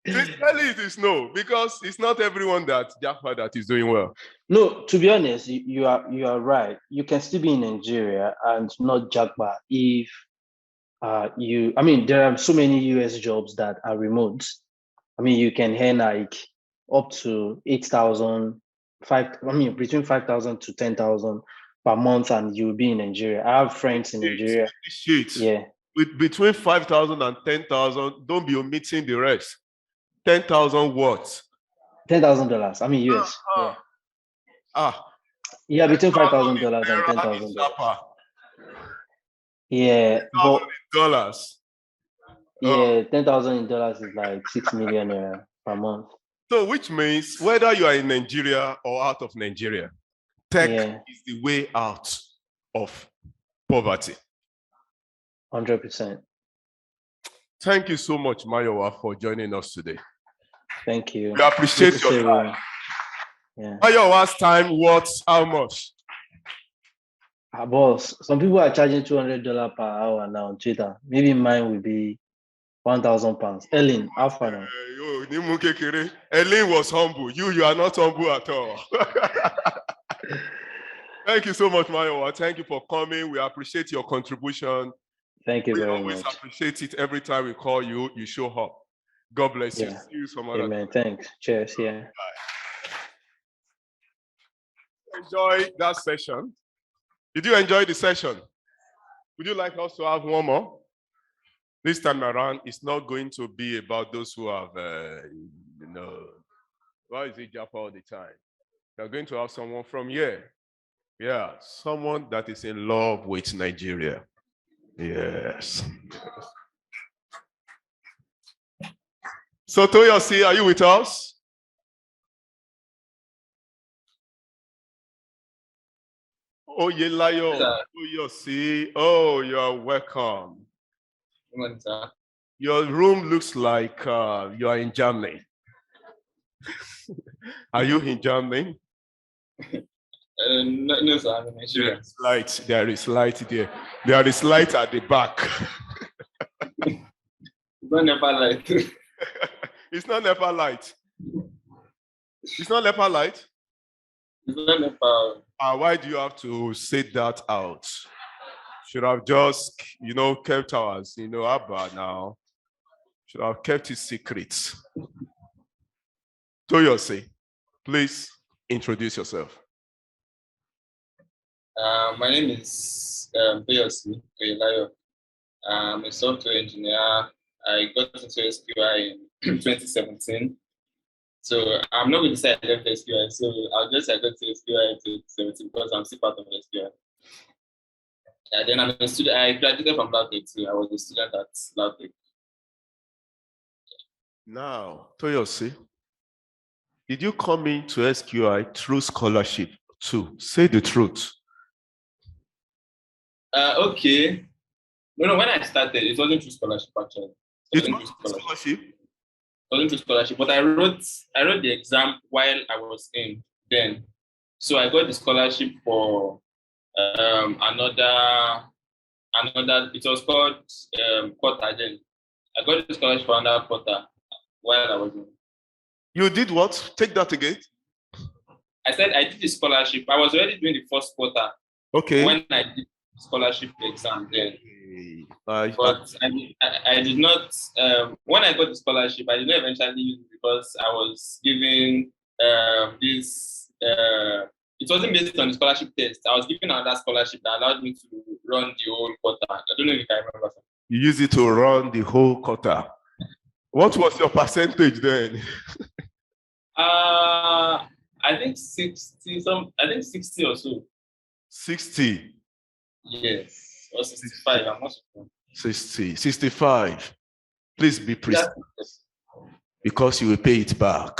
Sincerely, it is no, because it's not everyone that JACPA that is doing well. No, to be honest, you are right. You can still be in Nigeria and not JACPA if I mean, there are so many US jobs that are remote. I mean, you can earn like up to 8,000, between 5,000 to 10,000 per month, and you'll be in Nigeria. I have friends in Nigeria. Yeah. With between 5,000 and 10,000, don't be omitting the rest. 10,000 what? $10,000. I mean, US. Yeah, between $5,000 and $10,000. Yeah, but dollars. Yeah, $10,000 is like $6 million per month. So, which means whether you are in Nigeria or out of Nigeria, tech is the way out of poverty. 100%. Thank you so much, Mayowa, for joining us today. Thank you. We appreciate your time. Yeah. Mayowa's time worth how much? Boss, some people are charging $200 per hour now on Twitter. Maybe mine will be £1,000. Ellen, how far now? Ellen was humble. You are not humble at all. Thank you so much, Mayowa. Thank you for coming. We appreciate your contribution. Thank you very much. We always appreciate it every time we call you. You show up. God bless you. See you some other Amen. Thanks. Cheers. Yeah. Enjoy that session. Did you enjoy the session? Would you like us to have one more? This time around, it's not going to be about those who have, why is it Japa all the time? They're going to have someone from here. Yeah, someone that is in love with Nigeria. Yes. So Toyosi, are you with us? Oh, Yelayo, Toyosi. Oh, you're welcome. Your room looks like you are in Germany. Are you in Germany? No, sir, I'm in Nigeria. There is light there. There is light at the back. It's not never light. It's not never light. It's not never light? It's not never. Why do you have to say that out? Should have just, kept ours, Abba now. should have kept it secret. Toyosi, please introduce yourself. My name is Adeyemi C. I'm a software engineer. I got into SQI in 2017. So I'm not going to say I left SQI. So I'll just say I got to SQI in 2017 because I'm still part of SQI. And then I'm a student. I graduated from LAUTECH too. I was a student at LAUTECH. Now, Toyosi, did you come into SQI through scholarship too? Say the truth. Okay. No, when I started, it wasn't through scholarship actually. It was scholarship? It wasn't through scholarship, but I wrote the exam while I was in then. So I got the scholarship for another, it was called quarter then. I got the scholarship for another quarter while I was in. You did what? Take that again. I said I did the scholarship. I was already doing the first quarter. Okay. When I did the scholarship exam then. Okay. But I did not, when I got the scholarship, I did not eventually use it because I was given it wasn't based on the scholarship test. I was given another scholarship that allowed me to run the whole quarter. I don't know if you can remember. You used it to run the whole quarter. What was your percentage then? I think 60 or so. 60. Yes, or 65. I'm not sure. 60, 65. Please be precise. Yes. Because you will pay it back.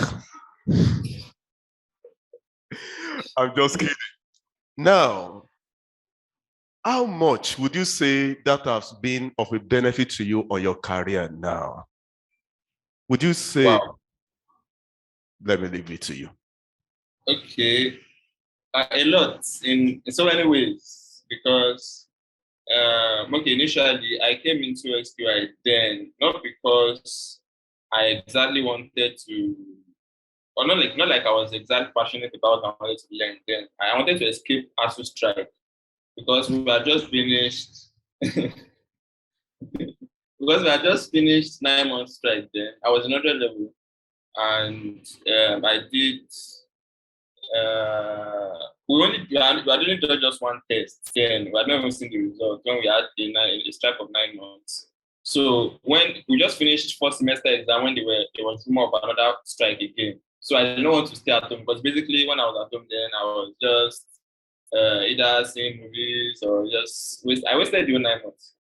I'm just kidding. Now, how much would you say that has been of a benefit to you on your career now? Would you say, wow. Let me leave it to you. Okay, a lot in so many ways because okay, initially I came into SQI then not because I exactly wanted to, or not like I was exactly passionate about what I wanted to learn then. I wanted to escape ASU strike because we had just finished because we had just finished 9 months strike then. I was in 100 level and I did we had only done just one test then. We had not even seen the result when we had a strike of 9 months. So when we just finished first semester exam, when there was more of another strike again. So I didn't want to stay at home because basically when I was at home then I was just either seeing movies or just I wasted the 9 months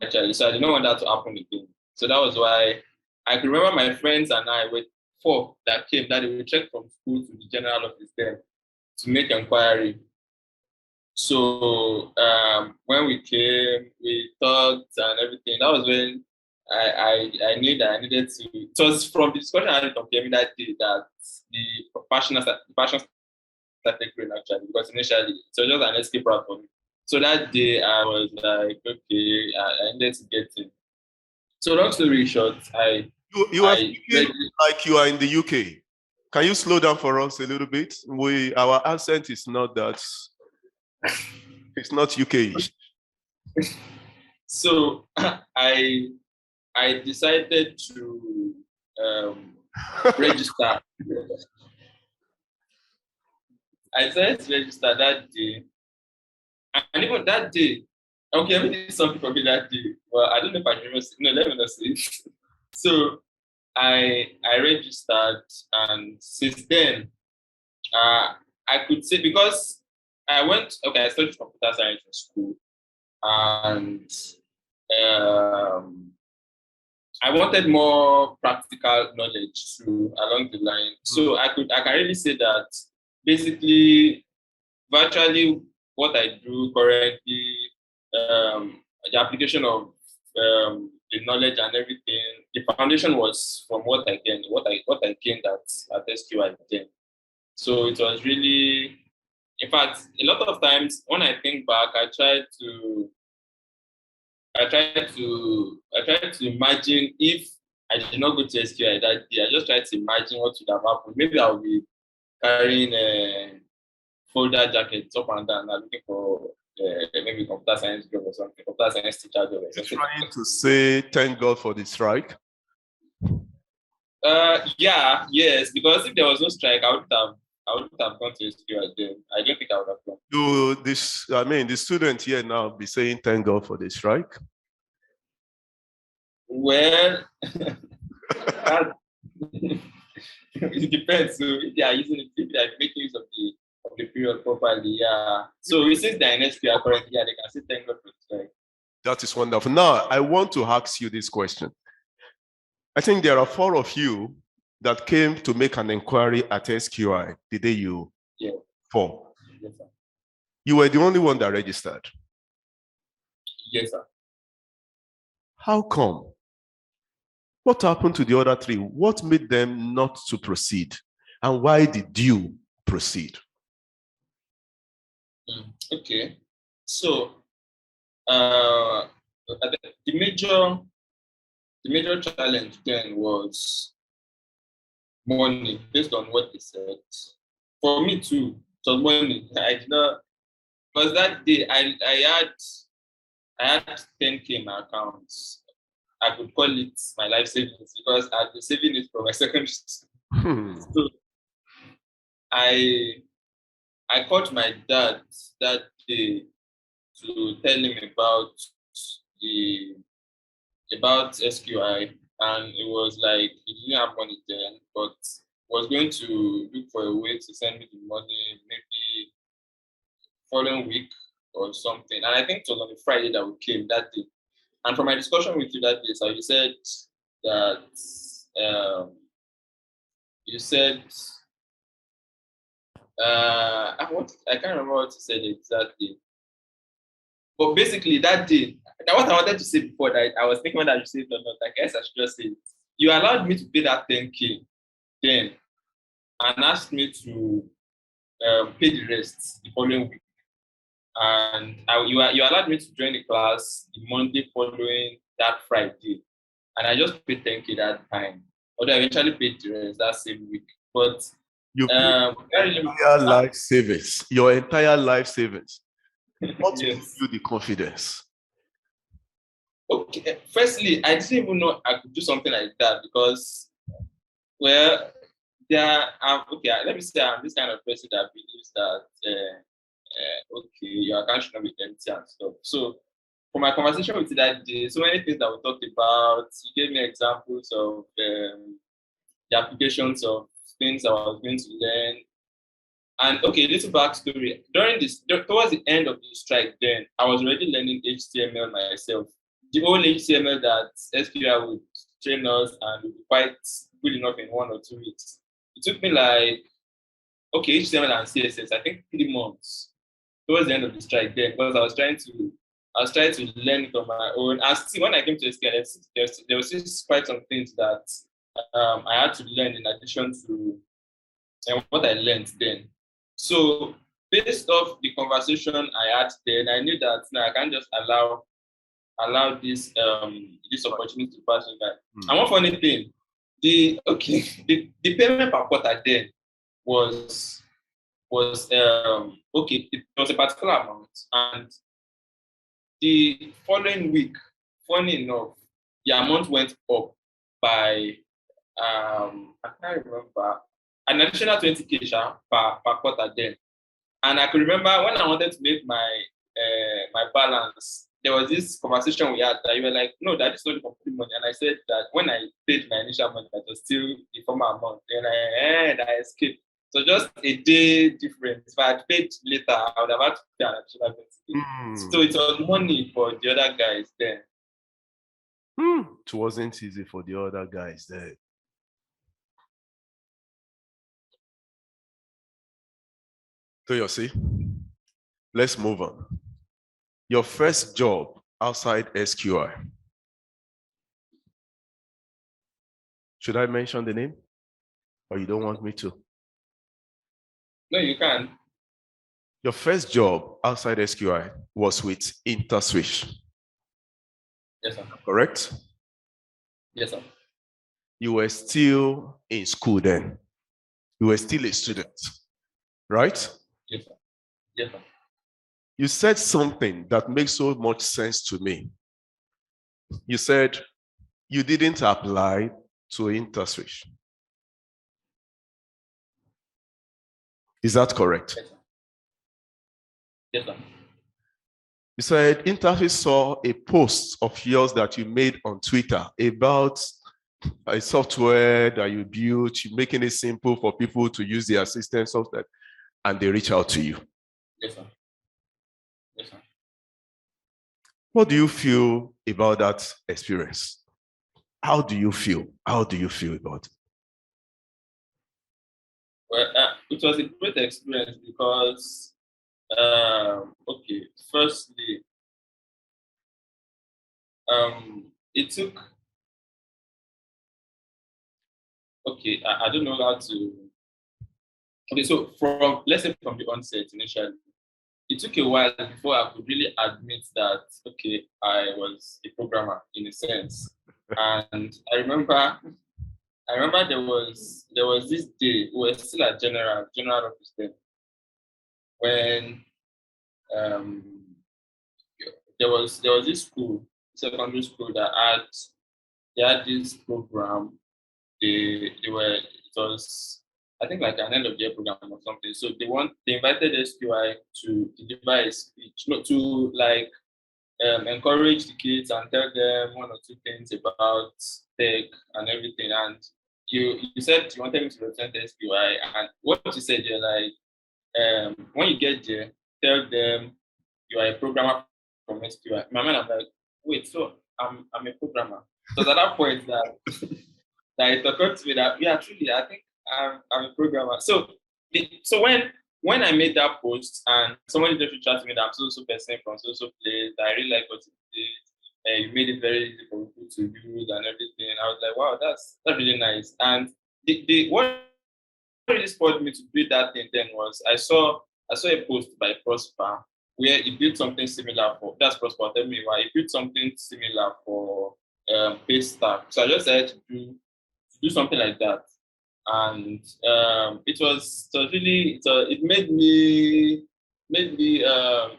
actually. So I didn't want that to happen again. So that was why I could remember my friends and I were 4 that came that they would check from school to the general office there to make inquiry. So when we came, we talked and everything. That was when I knew that I needed to. It was from the discussion I had with Kemi that day that the passion started growing actually because initially so it was just an escape route for me. So that day I was like, okay, I needed to get in. So long story short, You are speaking like you are in the UK. Can you slow down for us a little bit? Our accent is not that. It's not UK-ish. So I decided to register. I decided to register that day, and even that day, okay, I mean something for me that day. Well, I don't know if I remember. No, let me not say it. So I registered, and since then, I could say because I studied computer science in school, and I wanted more practical knowledge along the line. So I can really say that basically, virtually what I do currently, the application of the knowledge and everything, the foundation was from what I gained at SQI then. So it was really, in fact, a lot of times when I think back, I try to imagine if I did not go to SQI that day. I just try to imagine what would have happened. Maybe I'll be carrying a folder jacket up and down, looking for maybe computer science job or something, computer science teacher job. You're trying to say thank God for the strike? Yes, because if there was no strike, I wouldn't have gone to SQI then. I don't think I would have gone. Do this, the student here now be saying thank God for the strike? Well, it depends. So if they are using it, if they are making use of the period properly, yeah. So since they are in SQI currently, yeah, they can say thank God for the strike. That is wonderful. Now, I want to ask you this question. I think there are 4 of you that came to make an inquiry at SQI the day you? Yeah. 4. Yes, sir. You were the only one that registered. Yes, sir. How come? What happened to the other 3? What made them not to proceed? And why did you proceed? Okay. So, the major challenge then was money, based on what they said. For me too, it was money. I did not, because that day I had 10K in my accounts. I could call it my life savings because I'd been saving it for my secondary school. So I called my dad that day to tell him about SQI, and it was like he didn't have money then, but was going to look for a way to send me the money maybe following week or something. And I think it was on a Friday that we came that day. And from my discussion with you that day, so you said that I can't remember what you said exactly. But basically that day, what I wanted to say before that I was thinking whether I should say it or not. I guess I should just say it. You allowed me to pay that 10K then and asked me to pay the rest the following week. And you allowed me to join the class the Monday following that Friday. And I just paid 10K that time. Although I eventually paid the rest that same week. But you paid your entire life savings. Your entire life savings. What gives you the confidence? Okay. Firstly, I didn't even know I could do something like that because, well, let me say I'm this kind of person that believes that okay, your account should not be empty and stuff. So for my conversation with you that day, so many things that we talked about, you gave me examples of the applications of things I was going to learn. And okay, little backstory. Towards the end of the strike, then I was already learning HTML myself. The old HTML that SQI would train us and would be quite good enough in 1 or 2 weeks. It took me like, okay, HTML and CSS, I think 3 months towards the end of the strike then, because I was trying to learn it on my own. And still, when I came to SQI, there was just quite some things that I had to learn in addition to what I learned then. So based off the conversation I had then, I knew that I can't just allow this opportunity to pass me by. And one funny thing, the payment per quarter then was okay, it was a particular amount, and the following week, funny enough, the amount went up by I can't remember, an additional 20K per quarter then. And I could remember when I wanted to make my balance, there was this conversation we had that you were like, no, that is not the complete money. And I said that when I paid my initial money, that was still the former amount. Then I escaped. So just a day difference. If I had paid later, I would have had to pay an additional 20K. So it was money for the other guys then. It wasn't easy for the other guys there. So you see, let's move on. Your first job outside SQI. Should I mention the name? Or you don't want me to? No, you can. Your first job outside SQI was with InterSwitch. Yes, sir. Correct? Yes, sir. You were still in school then. You were still a student, right? Yes, sir. Yes, sir. You said something that makes so much sense to me. You said you didn't apply to InterSwitch. Is that correct? Yes, sir. Yes, sir. You said Interface saw a post of yours that you made on Twitter about a software that you built, you're making it simple for people to use the assistant software, and they reach out to you. Yes, sir. Yes, sir. What do you feel about that experience? How do you feel? How do you feel about it? Well, it was a great experience because, okay, firstly, it took, okay, I don't know how to, okay, so let's say from the onset initially, it took a while before I could really admit that, okay, I was a programmer in a sense. And I remember there was this day, we were still at general office then, when there was this school, secondary school, that had this program. It was, I think, like an end of year program or something. So they invited SQI to deliver a speech, to like encourage the kids and tell them one or two things about tech and everything. And you said you wanted me to represent SQI, and what you said, you're like, when you get there, tell them you are a programmer from SQI. My mind, I'm like, wait, so I'm a programmer. So at that point that it occurred to me that, yeah, truly, I think I'm a programmer. So when I made that post and somebody just reached out to me that I'm so person from so place, that I really like what you did, you made it very easy for people to use and everything. I was like, wow, that's really nice. And what really spurred me to do that thing then was I saw a post by Prosper where he built something similar for, that's Prosper, tell me why, he built something similar for Paystack. So I just decided to do something like that. And it made me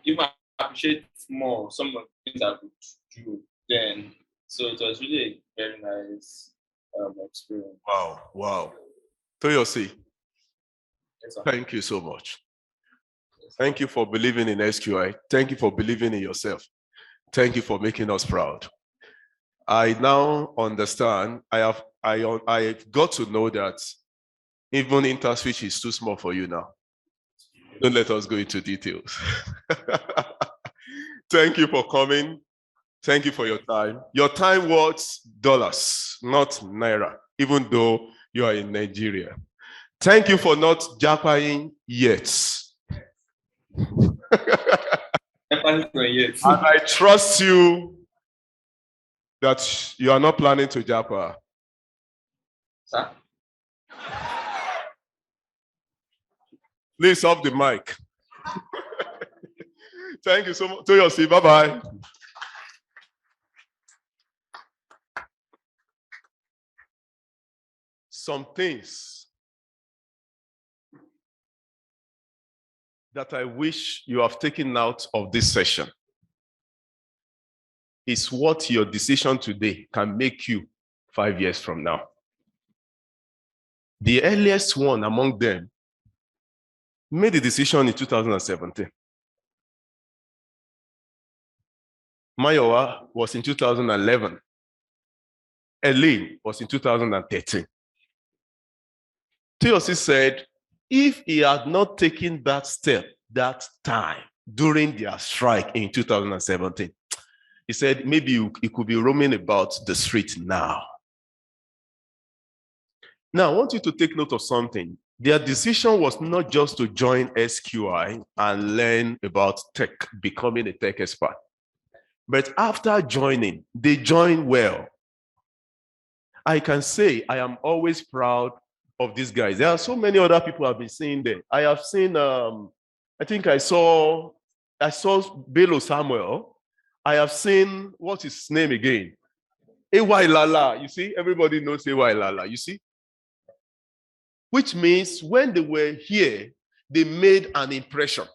even appreciate more some of the things I could do then. So it was really a very nice experience. Wow. Toyosi, Yes, thank you so much. Thank you for believing in SQI. Thank you for believing in yourself. Thank you for making us proud. I now understand. I got to know that even InterSwitch is too small for you now. Don't let us go into details. Thank you for coming. Thank you for your time. Your time was dollars, not naira, even though you are in Nigeria. Thank you for not jackpotting yet. And I trust you that you are not planning to jackpot. Sir? Please off the mic. Thank you so much. Toyosi, bye-bye. Some things that I wish you have taken out of this session is what your decision today can make you 5 years from now. The earliest one among them made the decision in 2017. Mayowa was in 2011. Elaine was in 2013. Toyosi said, if he had not taken that step that time during their strike in 2017, he said maybe he could be roaming about the street now. Now, I want you to take note of something. Their decision was not just to join SQI and learn about tech, becoming a tech expert. But after joining, they joined well. I can say I am always proud of these guys. There are so many other people I've been seeing there. I have seen, I think I saw Bello Samuel. I have seen, what's his name again? A.Y. Lala. You see, everybody knows A.Y. Lala, you see? Which means when they were here, they made an impression.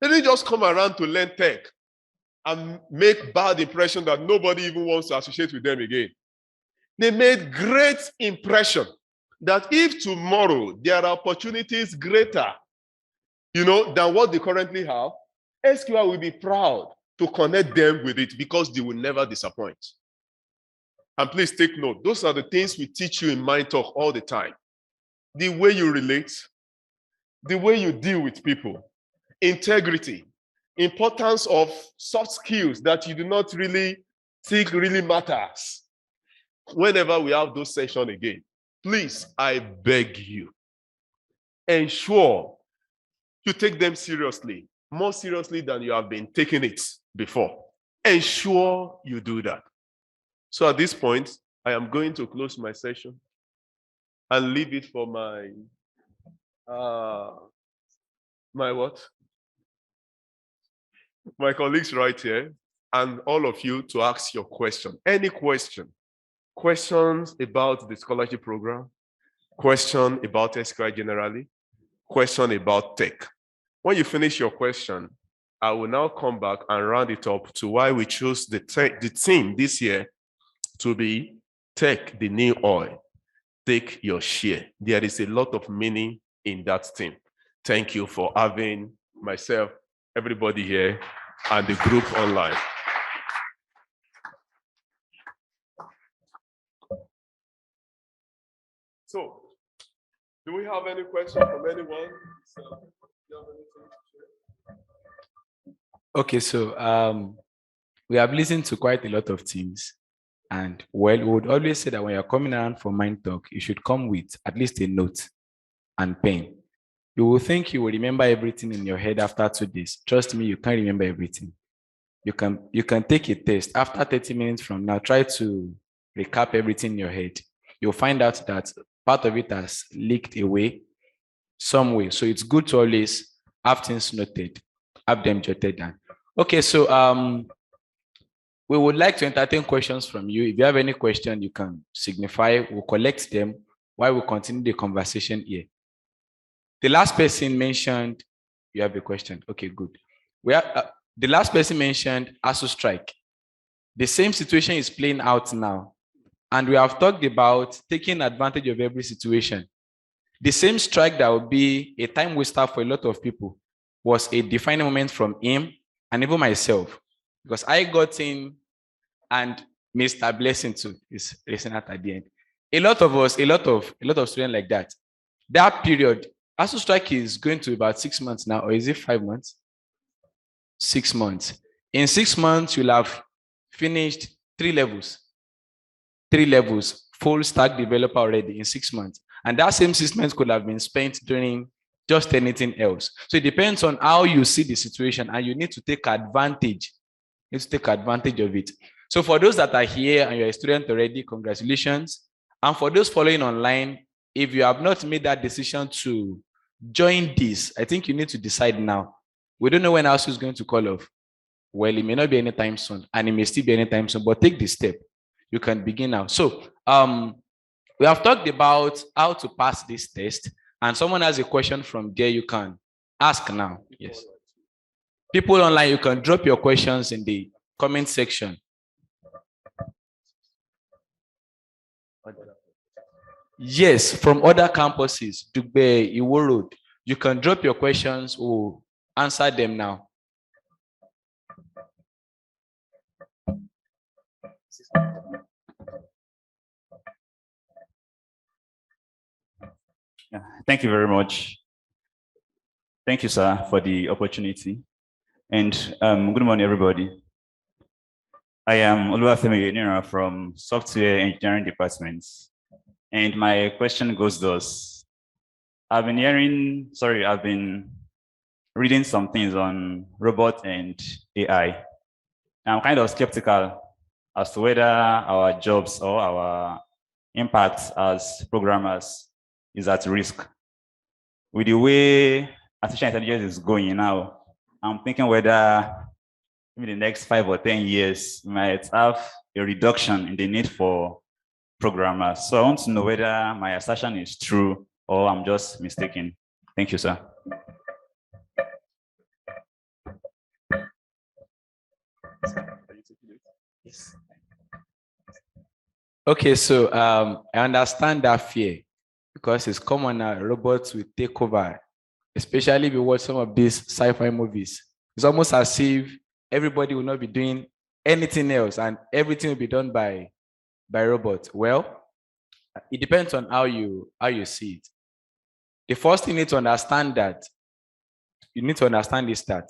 They didn't just come around to learn tech and make bad impression that nobody even wants to associate with them again. They made great impression that if tomorrow there are opportunities greater than what they currently have, SQI will be proud to connect them with it because they will never disappoint. And please take note, those are the things we teach you in Mind Talk all the time. The way you relate, the way you deal with people, integrity, importance of soft skills that you do not really think really matters. Whenever we have those sessions again, please, I beg you, ensure you take them seriously, more seriously than you have been taking it before. Ensure you do that. So at this point, I am going to close my session and leave it for my colleagues right here, and all of you to ask your question. Any questions about the scholarship program, question about SQI generally, question about tech. When you finish your question, I will now come back and round it up to why we chose the theme this year to be Tech, the New Oil. Take your share. There is a lot of meaning in that theme. Thank you for having myself, everybody here, and the group online. So, do we have any questions from anyone? Okay, so we have listened to quite a lot of things. And well, we would always say that when you're coming around for Mind Talk, you should come with at least a note and pen. You will think you will remember everything in your head after 2 days. Trust me, you can't remember everything. You can take a test. After 30 minutes from now, try to recap everything in your head. You'll find out that part of it has leaked away some way. So it's good to always have things noted, have them jotted down. Okay, so we would like to entertain questions from you. If you have any question, you can signify. We'll collect them while we continue the conversation here. The last person mentioned, you have a question. Okay, good. The last person mentioned ASU strike. The same situation is playing out now. And we have talked about taking advantage of every situation. The same strike that would be a time waster for a lot of people was a defining moment from him and even myself. Because I got in, and Mr. Blessing too is listening at the end. A lot of us, a lot of students like that. That period, ASU strike is going to about 6 months now, or is it 5 months? 6 months. In 6 months, you'll have finished 3 levels. 3 levels, full stack developer already in 6 months. And that same 6 months could have been spent doing just anything else. So it depends on how you see the situation, and you need to take advantage. You need to take advantage of it. So for those that are here and you're a student already, congratulations. And for those following online, if you have not made that decision to join this, I think you need to decide now. We don't know when ASU is going to call off. Well, it may not be anytime soon, and it may still be anytime soon, but take the step. You can begin now. So we have talked about how to pass this test, and someone has a question from there, you can ask now. Yes. People online, you can drop your questions in the comment section. Yes, from other campuses, Dugbe, Iwo Road. You can drop your questions or answer them now. Yeah, thank you very much. Thank you, sir, for the opportunity. And good morning, everybody. I am Oluwafemi Yenira from Software Engineering Department. And my question goes thus. I've been reading some things on robot and AI. I'm kind of skeptical as to whether our jobs or our impact as programmers is at risk. With the way artificial intelligence is going now, I'm thinking whether in the next 5 or 10 years, we might have a reduction in the need for programmers. So I want to know whether my assertion is true or I'm just mistaken. Thank you, sir. Okay, so I understand that fear because it's common now, robots will take over especially if you watch some of these sci-fi movies. It's almost as if everybody will not be doing anything else and everything will be done by robots. Well, it depends on how you see it. The first thing you need to understand is that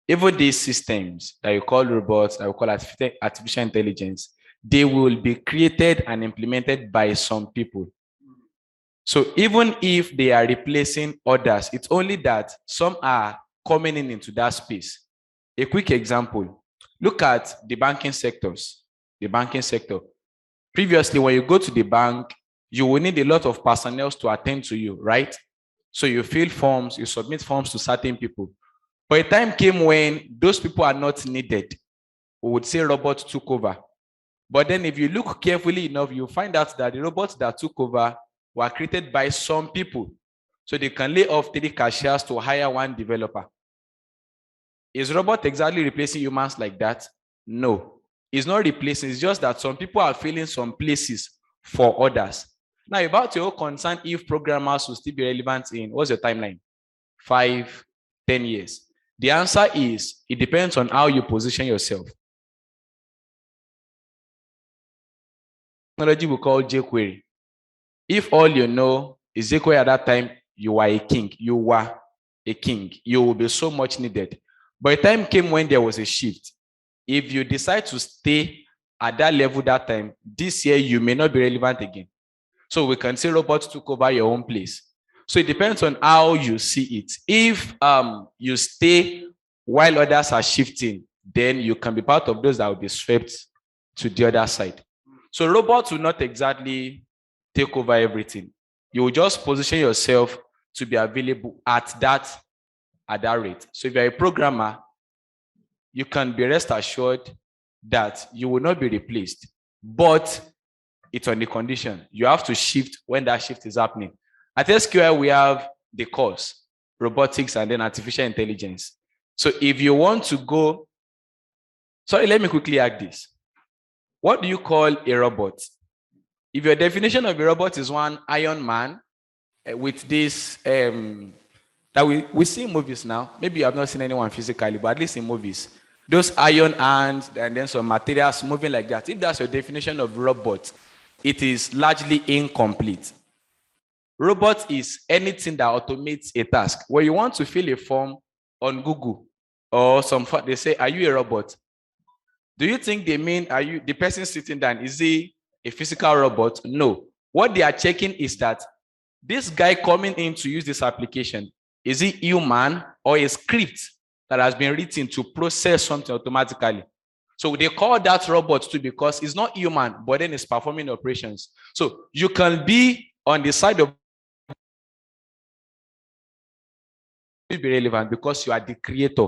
even these systems that you call robots, that you call artificial intelligence, they will be created and implemented by some people. So even if they are replacing others, it's only that some are coming into that space. A quick example, look at the banking sectors. The banking sector. Previously, when you go to the bank, you will need a lot of personnel to attend to you, right? So you fill forms, you submit forms to certain people. But a time came when those people are not needed. We would say robots took over. But then if you look carefully enough, you find out that the robots that took over were created by some people. So they can lay off 3 cashiers to hire 1 developer. Is robot exactly replacing humans like that? No. It's not replacing. It's just that some people are filling some places for others. Now, about your concern if programmers will still be relevant in, what's your timeline? 5, 10 years. The answer is, it depends on how you position yourself. Technology we call jQuery. If all you know is jQuery at that time, you are a king. You were a king. You will be so much needed. But a time came when there was a shift. If you decide to stay at that level that time, this year you may not be relevant again. So we can say robots took over your own place. So it depends on how you see it. If you stay while others are shifting, then you can be part of those that will be swept to the other side. So robots will not exactly take over everything. You will just position yourself to be available at that rate. So if you're a programmer, you can be rest assured that you will not be replaced, but it's on the condition you have to shift when that shift is happening. At SQI, we have the course, robotics and then artificial intelligence. So if you want to go, sorry, let me quickly add this. What do you call a robot? If your definition of a robot is one Iron Man with this, that we see in movies now, maybe you have not seen anyone physically, but at least in movies, those iron hands and then some materials moving like that, if that's your definition of robot, it is largely incomplete. Robot is anything that automates a task. When you want to fill a form on Google or they say, are you a robot? Do you think they mean, are you the person sitting down? Is he a physical robot? No. What they are checking is that this guy coming in to use this application, is he human or a script that has been written to process something automatically? So they call that robot too because it's not human, but then it's performing operations. So you can be on the side of be relevant because you are the creator.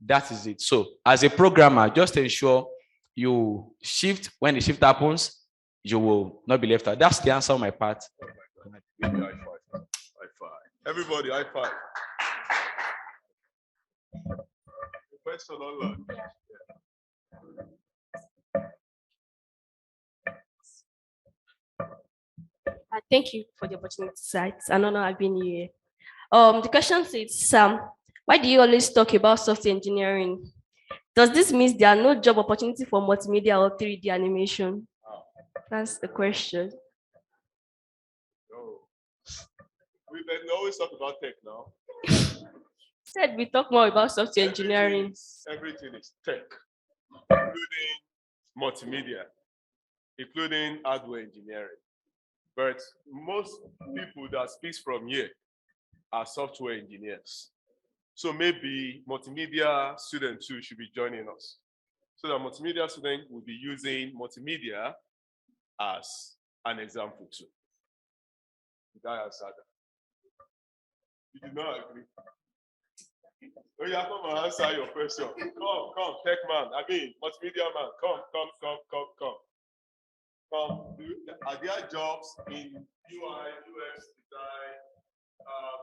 That is it. So as a programmer, just ensure you shift. When the shift happens, you will not be left out. That's the answer on my part. High five. High five. Everybody, high five. Question online. Thank you for the opportunity, sir. It's an honor I've been here. The question says, why do you always talk about software engineering? Does this mean there are no job opportunity for multimedia or 3D animation? That's the question. No. We always talk about tech now. Said we talk more about software engineering. Everything is tech, including multimedia, including hardware engineering. But most people that speak from here are software engineers. So maybe multimedia students too should be joining us. So that multimedia students will be using multimedia as an example too. Did I answer that? You did not agree? Oh, yeah, come and answer your question. Come, tech man. I mean, multimedia man. Come. Are there jobs in UI, UX design,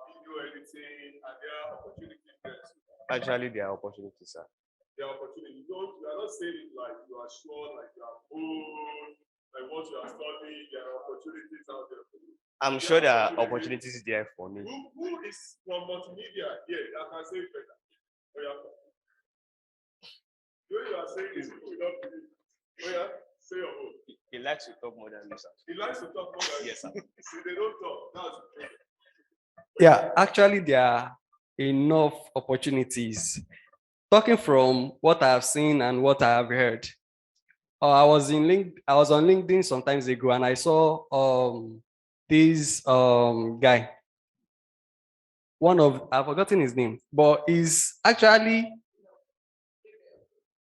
video editing? Are there opportunities there too? Actually, there are opportunities, sir. There are opportunities. You are not saying it like you are sure, like you are old, like what you are studying. There are opportunities out there for you. I'm sure there are opportunities there for me. Who is from multimedia? Yeah, I can say it better. Oh, yeah. You are saying is who will not believe. Oh, yeah. Say your own. He likes to talk more than me, sir. He likes to talk more than Yes, sir. See, they don't talk. That's the problem. Yeah, actually, there are enough opportunities. Talking from what I have seen and what I have heard, I was on LinkedIn some times ago, and I saw this guy. I've forgotten his name, but he's actually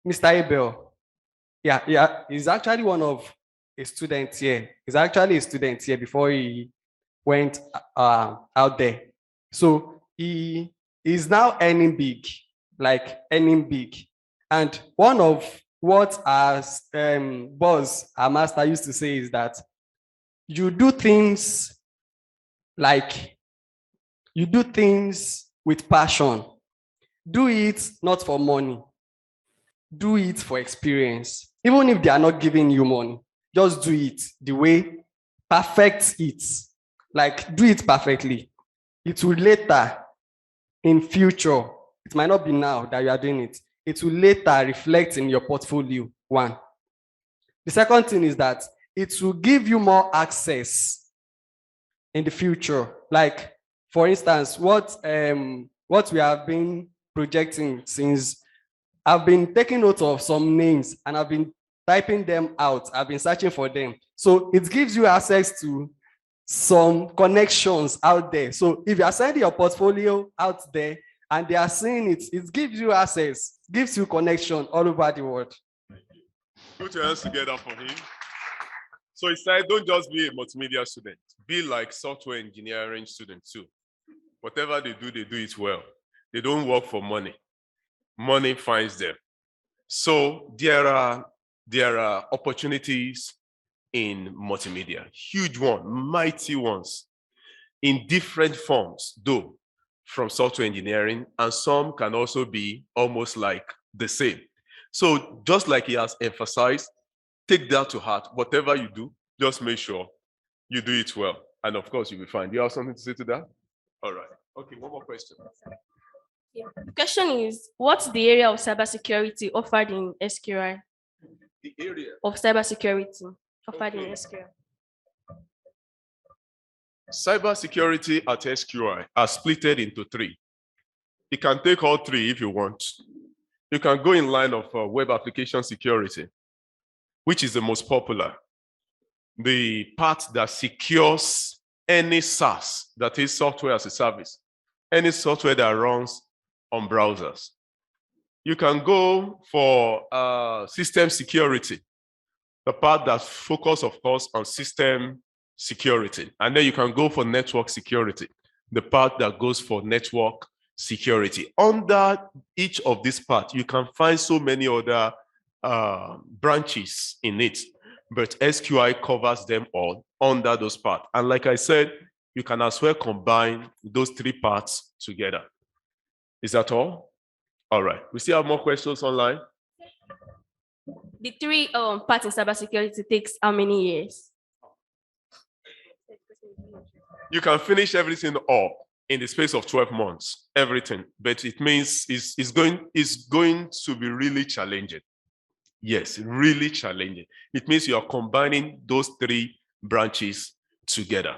Mr. Abel. Yeah, he's actually one of a student here. He's actually a student here before he went out there. So he is now earning big, like earning big. And one of what our boss, our master used to say is that you do things with passion. Do it not for money. Do it for experience. Even if they are not giving you money, just do it the way, perfect it. Like, do it perfectly. It will later, in future, it might not be now that you are doing it. It will later reflect in your portfolio, one. The second thing is that it will give you more access in the future. Like, for instance, what we have been projecting since, I've been taking note of some names and I've been typing them out. I've been searching for them. So it gives you access to some connections out there. So if you are sending your portfolio out there and they are seeing it, it gives you access, gives you connection all over the world. Put your hands together for him. So he said, don't just be a multimedia student. Be like software engineering student too. Whatever they do it well. They don't work for money. Money finds them. So there are opportunities in multimedia, huge ones, mighty ones, in different forms, though, from software engineering, and some can also be almost like the same. So just like he has emphasized, take that to heart. Whatever you do, just make sure you do it well. And of course, you'll be fine. Do you have something to say to that? All right. Okay, one more question. Yeah. The question is, what's the area of cybersecurity offered in SQI? The area of cybersecurity offered in SQI. Cybersecurity at SQI are split into three. You can take all three if you want. You can go in line of web application security, which is the most popular. The part that secures any SaaS, that is software as a service, any software that runs on browsers. You can go for system security, the part that focuses, of course, on system security. And then you can go for network security, the part that goes for network security. Under each of these parts, you can find so many other branches in it, but SQI covers them all under those parts. And like I said, you can as well combine those three parts together. Is that all? All right. We still have more questions online. The three parts in cybersecurity takes how many years? You can finish everything up in the space of 12 months, everything. But it means it's going to be really challenging. Yes, really challenging. It means you are combining those three branches together.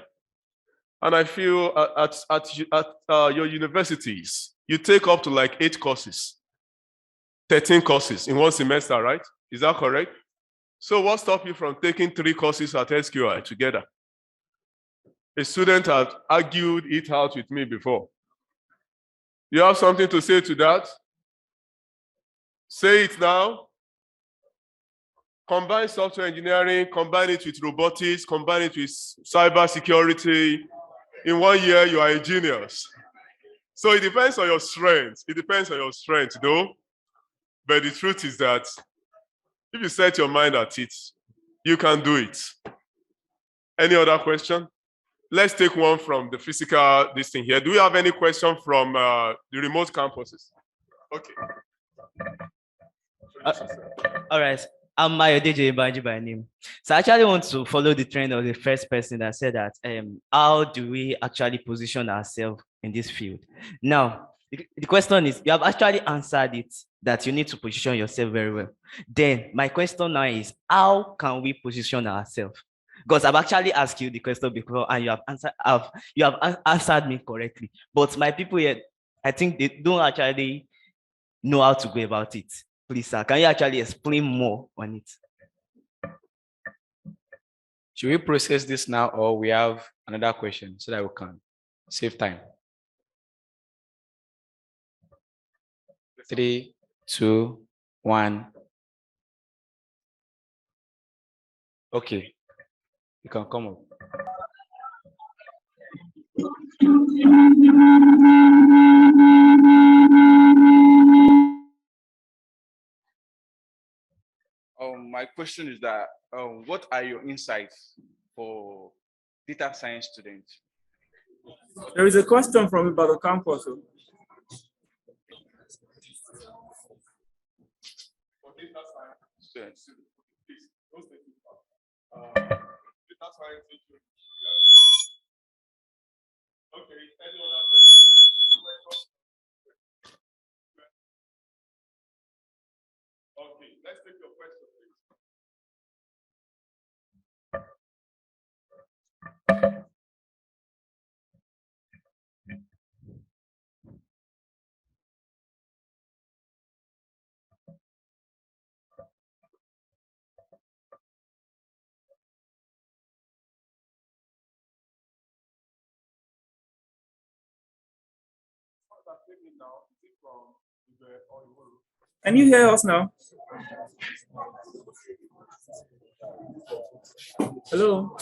And I feel at your universities, you take up to like 8 courses, 13 courses in one semester, right? Is that correct? So what stops you from taking 3 courses at SQI together? A student had argued it out with me before. You have something to say to that? Say it now. Combine software engineering, combine it with robotics, combine it with cyber security. In 1 year, you are a genius. So it depends on your strength. It depends on your strength, though. But the truth is that if you set your mind at it, you can do it. Any other question? Let's take one from the physical this thing here. Do we have any question from the remote campuses? Okay. All right. I'm Adeyemi C by name. So I actually want to follow the trend of the first person that said that how do we actually position ourselves in this field? Now, the question is, you have actually answered it, that you need to position yourself very well. Then my question now is, how can we position ourselves? Because I've actually asked you the question before and you have answered me correctly. But my people here, I think they don't actually know how to go about it. Please, sir, can you actually explain more on it? Should we process this now, or we have another question so that we can save time? 3, 2, 1. Okay, you can come up. My question is that what are your insights for data science students? There is a question from about the campus. For data science students, please, data science students. Okay, any other question? Okay, let's take your question, please. Can you hear us now? Hello?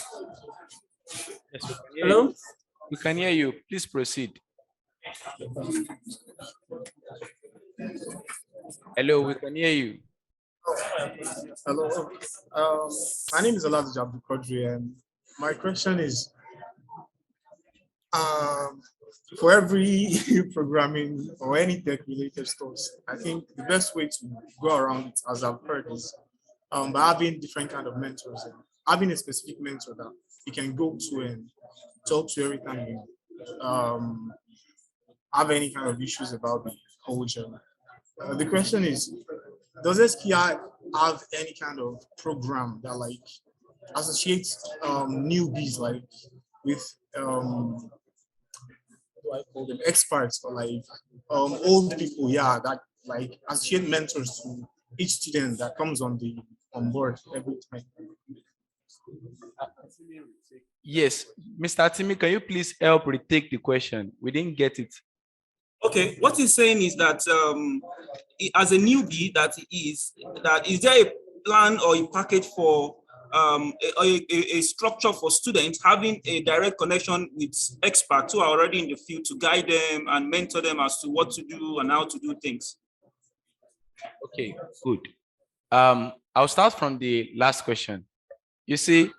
Yes, we can hear Hello? you. We can hear you. Please proceed. Hello, we can hear you. Hello. My name is Oladu Abdul Kodri, and my question is, for every programming or any tech related stuff, I think the best way to go around it, as I've heard, is by having different kind of mentors and having a specific mentor that you can go to and talk to every time you have any kind of issues about the whole journey. The question is, does SQI have any kind of program that like associates newbies like with what do I call them, experts, or like old people, yeah, that like associate mentors to each student that comes on board every time? Yes, Mr. Timmy, can you please help retake the question? We didn't get it. Okay, what he's saying is that as a newbie is there a plan or a package for a structure for students having a direct connection with experts who are already in the field to guide them and mentor them as to what to do and how to do things? Okay, good. I'll start from the last question. You see,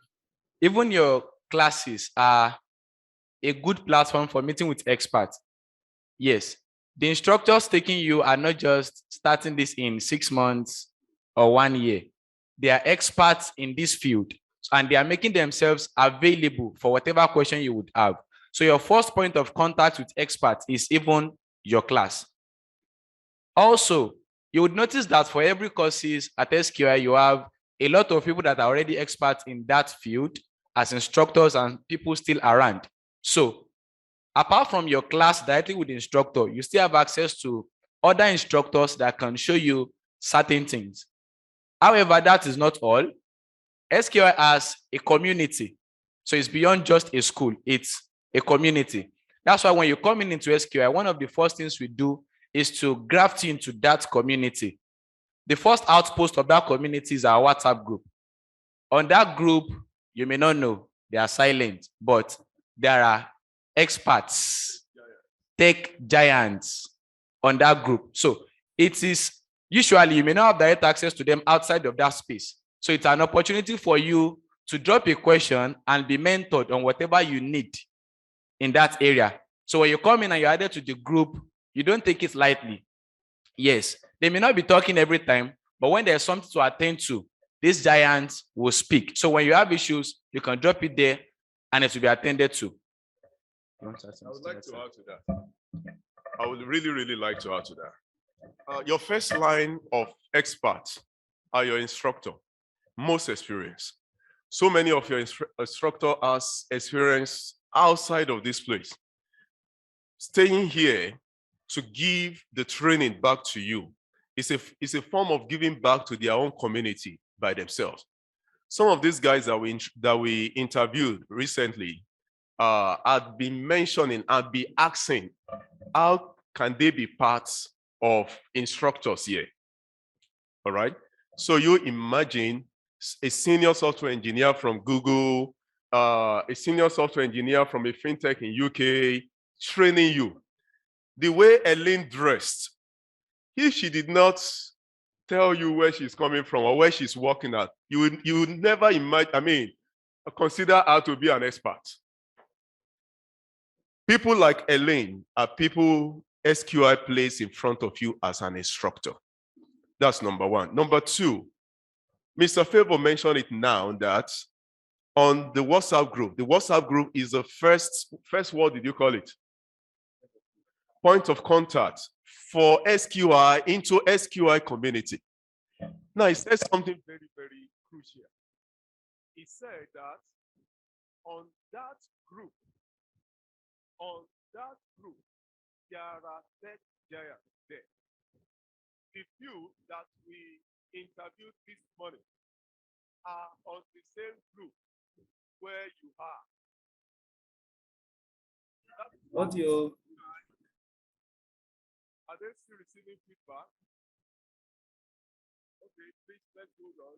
even your classes are a good platform for meeting with experts. Yes, the instructors taking you are not just starting this in 6 months or 1 year. They are experts in this field, and they are making themselves available for whatever question you would have. So your first point of contact with experts is even your class. Also, you would notice that for every courses at SQI, you have a lot of people that are already experts in that field as instructors and people still around. So apart from your class directly with the instructor, you still have access to other instructors that can show you certain things. However, that is not all. SQI has a community. So it's beyond just a school, it's a community. That's why when you come into SQI, one of the first things we do is to graft you into that community. The first outpost of that community is our WhatsApp group. On that group, you may not know, they are silent, but there are experts, tech giants on that group. So it is usually you may not have direct access to them outside of that space. So it's an opportunity for you to drop a question and be mentored on whatever you need in that area. So when you come in and you're added to the group, you don't take it lightly. Yes, they may not be talking every time, but when there's something to attend to, this giant will speak. So when you have issues, you can drop it there and it will be attended to. I would like to add to that. I would really, really like to add to that. Your first line of experts are your instructor, most experienced. So many of your instructor has experience outside of this place. Staying here to give the training back to you is a form of giving back to their own community by themselves. Some of these guys that we interviewed recently had been mentioning and be asking, how can they be parts of instructors here? All right. So you imagine a senior software engineer from Google, a senior software engineer from a fintech in UK training you. The way Ellen dressed, if she did not tell you where she's coming from or where she's working at, you would never imagine, consider her to be an expert. People like Elaine are people SQI placed in front of you as an instructor. That's number one. Number two, Mr. Favor mentioned it now that on the WhatsApp group is the first, what did you call it? Point of contact for SQI into SQI community. Now, he said something very, very crucial. He said that on that group, there are tech giants there. The few that we interviewed this morning are on the same group where you are. Audio. Are they still receiving feedback? Okay, please let's go on.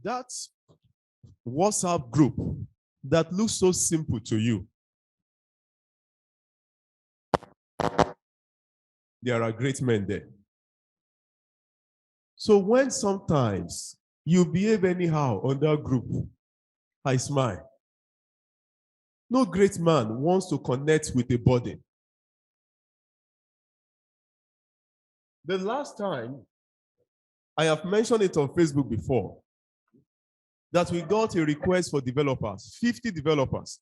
That WhatsApp group that looks so simple to you, there are great men there. So when sometimes you behave anyhow on that group, I smile. No great man wants to connect with a body. The last time, I have mentioned it on Facebook before, that we got a request for developers, 50 developers.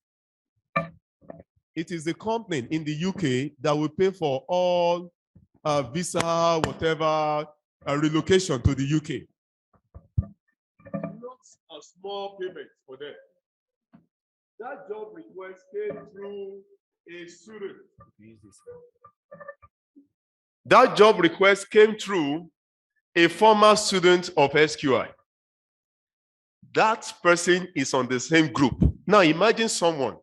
It is the company in the UK that will pay for all visa, whatever, relocation to the UK. Not a small payment for them. That job request came through a student. That job request came through a former student of SQI. That person is on the same group. Now imagine someone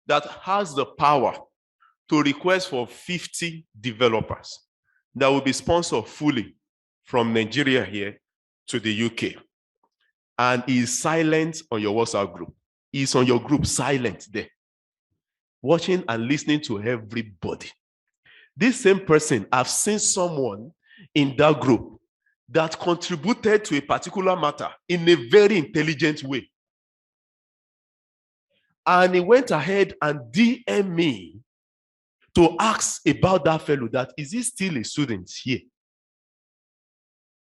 that has the power to request for 50 developers that will be sponsored fully from Nigeria here to the UK. And is silent on your WhatsApp group. He's on your group silent there, watching and listening to everybody. This same person, I've seen someone in that group that contributed to a particular matter in a very intelligent way. And he went ahead and DM me to ask about that fellow, that is he still a student here?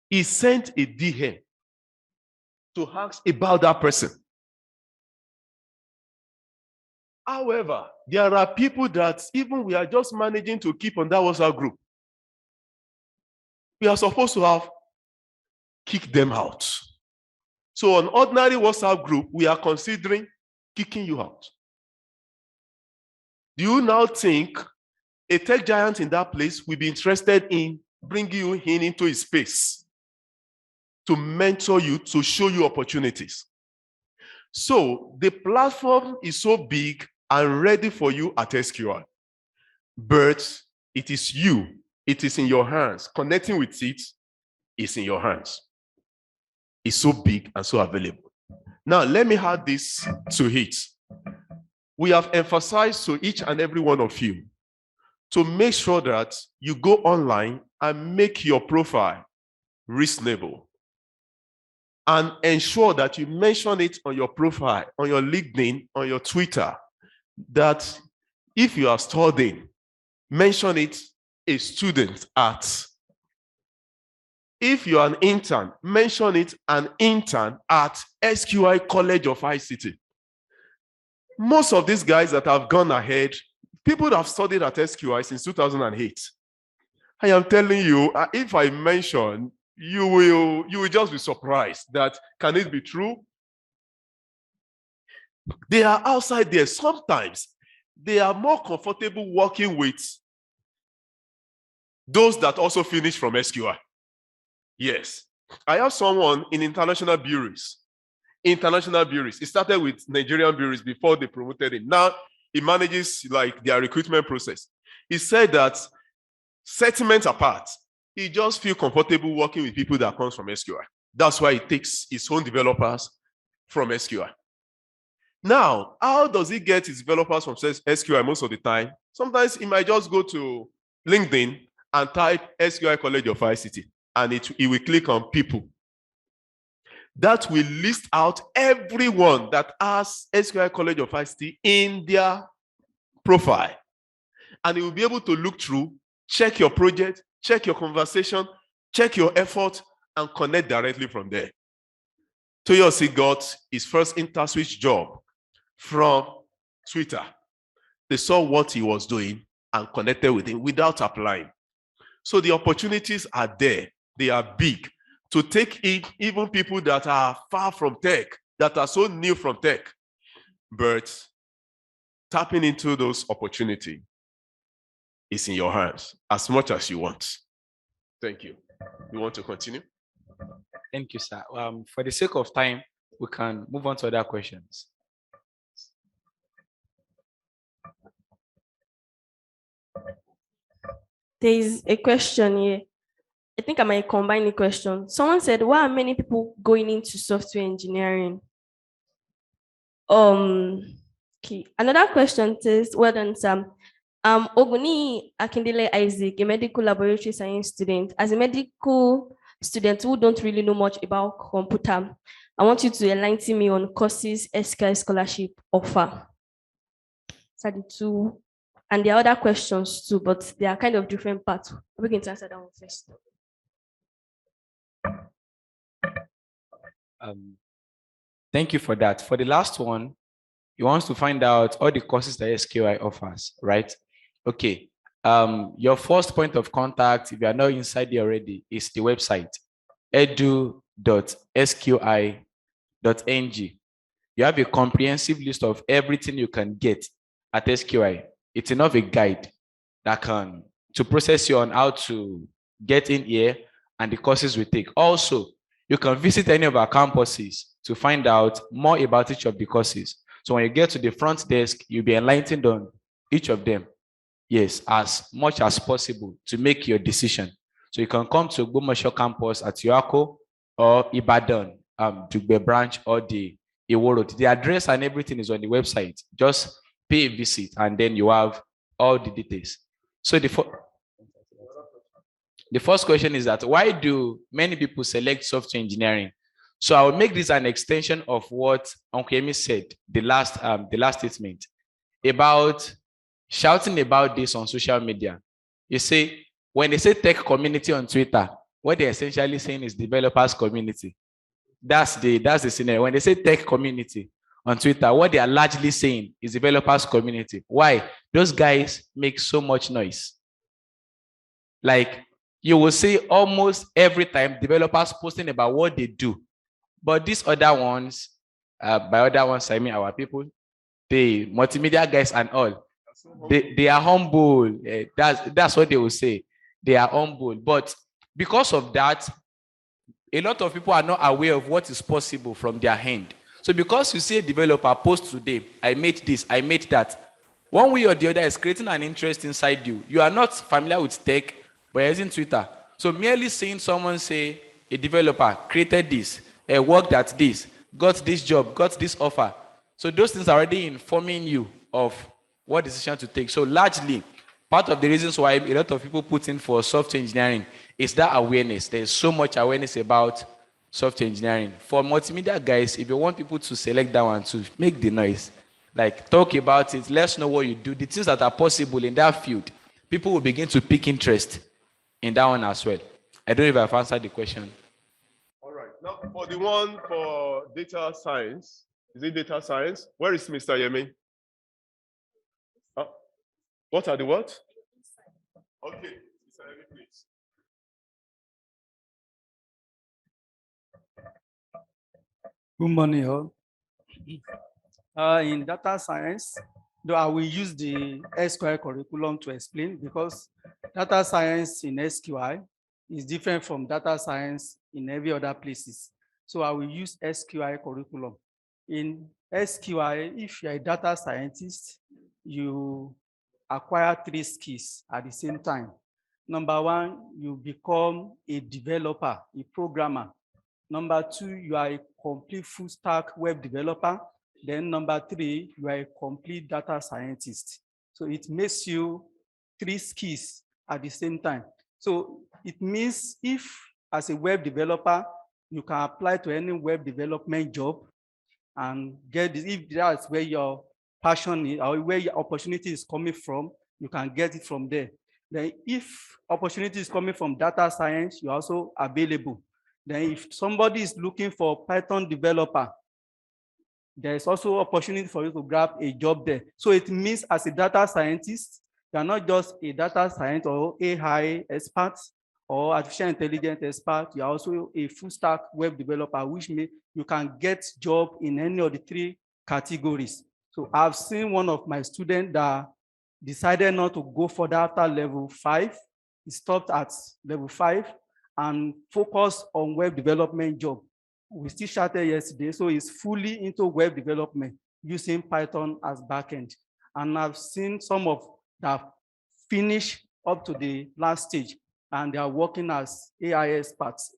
He sent a DM to ask about that person. However, there are people that even we are just managing to keep on that WhatsApp group. We are supposed to have kicked them out. So on ordinary WhatsApp group, we are considering kicking you out. Do you now think a tech giant in that place will be interested in bringing you into his space to mentor you, to show you opportunities? So the platform is so big and ready for you at SQI, but it is you, it is in your hands. Connecting with it is in your hands. It's so big and so available. Now, let me add this to it. we have emphasized to each and every one of you to make sure that you go online and make your profile reasonable. And ensure that you mention it on your profile, on your LinkedIn, on your Twitter, that if you are studying, mention it a student at. If you are an intern, mention it an intern at SQI College of ICT. Most of these guys that have gone ahead, people that have studied at SQI since 2008. I am telling you, if I mention, you will just be surprised that, can it be true? They are outside there. Sometimes they are more comfortable working with those that also finish from SQI. Yes. I have someone in international bureaus. International bureaus. He started with Nigerian bureaus before they promoted him. Now he manages like their recruitment process. He said that, settlements apart, he just feels comfortable working with people that comes from SQI. That's why he takes his own developers from SQI. Now, how does he get his developers from SQI most of the time? Sometimes he might just go to LinkedIn and type SQI College of ICT, and he will click on people. That will list out everyone that has SQI College of ICT in their profile. And he will be able to look through, check your project, check your conversation, check your effort, and connect directly from there. Toyosi got his first InterSwitch job from Twitter. They saw what he was doing and connected with him without applying. So the opportunities are there. They are big to take in even people that are far from tech, that are so new from tech. But tapping into those opportunities is in your hands as much as you want. Thank you. You want to continue? Thank you, sir. For the sake of time, we can move on to other questions. There is a question here. I think I might combine the question. Someone said, why are many people going into software engineering? Okay. Another question says, well done, Sam. Oguni Akindele Isaac, a medical laboratory science student. As a medical student who don't really know much about computer, I want you to enlighten me on courses SQI Scholarship offer. So the two, and there are other questions too, but they are kind of different parts. We can answer that one first. Thank you for that. For the last one, you want to find out all the courses that SQI offers, right? Okay. Your first point of contact, if you are not inside there already, is the website edu.sqi.ng. You have a comprehensive list of everything you can get at SQI. It's enough a guide that can to process you on how to get in here and the courses we take. Also, you can visit any of our campuses to find out more about each of the courses. So when you get to the front desk, you'll be enlightened on each of them. Yes, as much as possible to make your decision. So you can come to Ogbomoso campus at Yoako or Ibadan, Dugbe branch, or the Iwo Road. The address and everything is on the website. Just pay a visit and then you have all the details. So the first question is that why do many people select software engineering? So I will make this an extension of what Uncle Emi said, the last statement about shouting about this on social media. You see, when they say tech community on Twitter, what they're essentially saying is developers community. That's the scenario. When they say tech community on Twitter, what they are largely saying is developers community. Why? Those guys make so much noise. Like you will see almost every time developers posting about what they do. But these other ones, by other ones, I mean our people, the multimedia guys and all, they are humble. That's what they will say. They are humble. But because of that, a lot of people are not aware of what is possible from their hand. So because you see a developer post today, I made this, I made that, one way or the other is creating an interest inside you. You are not familiar with tech, but you're using Twitter. So merely seeing someone say, a developer created this, worked at this, got this job, got this offer. So those things are already informing you of what decision to take. So largely, part of the reasons why a lot of people put in for software engineering is that awareness. There's so much awareness about software engineering. For multimedia guys, if you want people to select that one, to make the noise, like talk about it, let's know what you do, the things that are possible in that field, people will begin to pick interest in that one as well. I don't know if I've answered the question. All right. Now, for the one for data science, is it data science? Where is Mr. Yemi? What are the what? Okay, Mr. Yemi, please. Good morning, all. In data science, though I will use the SQI curriculum to explain, because data science in SQI is different from data science in every other places. So I will use SQI curriculum. In SQI, if you're a data scientist, you acquire 3 skills at the same time. Number 1, you become a developer, a programmer. Number 2, you are a complete full stack web developer. Then number 3, you are a complete data scientist. So it makes you 3 skills at the same time. So it means if as a web developer, you can apply to any web development job and get this, if that's where your passion is or where your opportunity is coming from, you can get it from there. Then if opportunity is coming from data science, you're also available. Then if somebody is looking for Python developer, there's also opportunity for you to grab a job there. So it means as a data scientist, you're not just a data scientist or AI expert or artificial intelligence expert, you're also a full stack web developer, which means you can get job in any of the 3 categories. So I've seen one of my students that decided not to go further after level 5. He stopped at level 5 and focused on web development job. We still started yesterday, so he's fully into web development using Python as backend. And I've seen some of that finish up to the last stage, and they are working as AI experts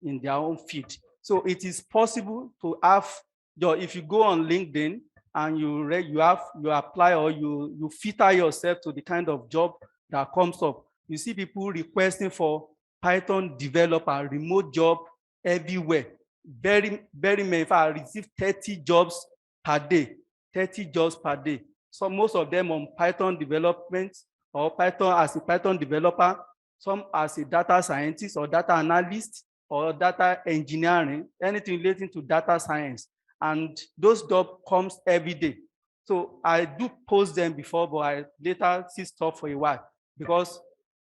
in their own field. So it is possible to have, if you go on LinkedIn and you apply or you filter yourself to the kind of job that comes up, you see people requesting for Python developer, remote job everywhere. Very many. If I receive 30 jobs per day, 30 jobs per day. So most of them on Python development or Python as a Python developer, some as a data scientist or data analyst or data engineering, anything relating to data science. And those jobs comes every day. So I do post them before, but I later stop for a while because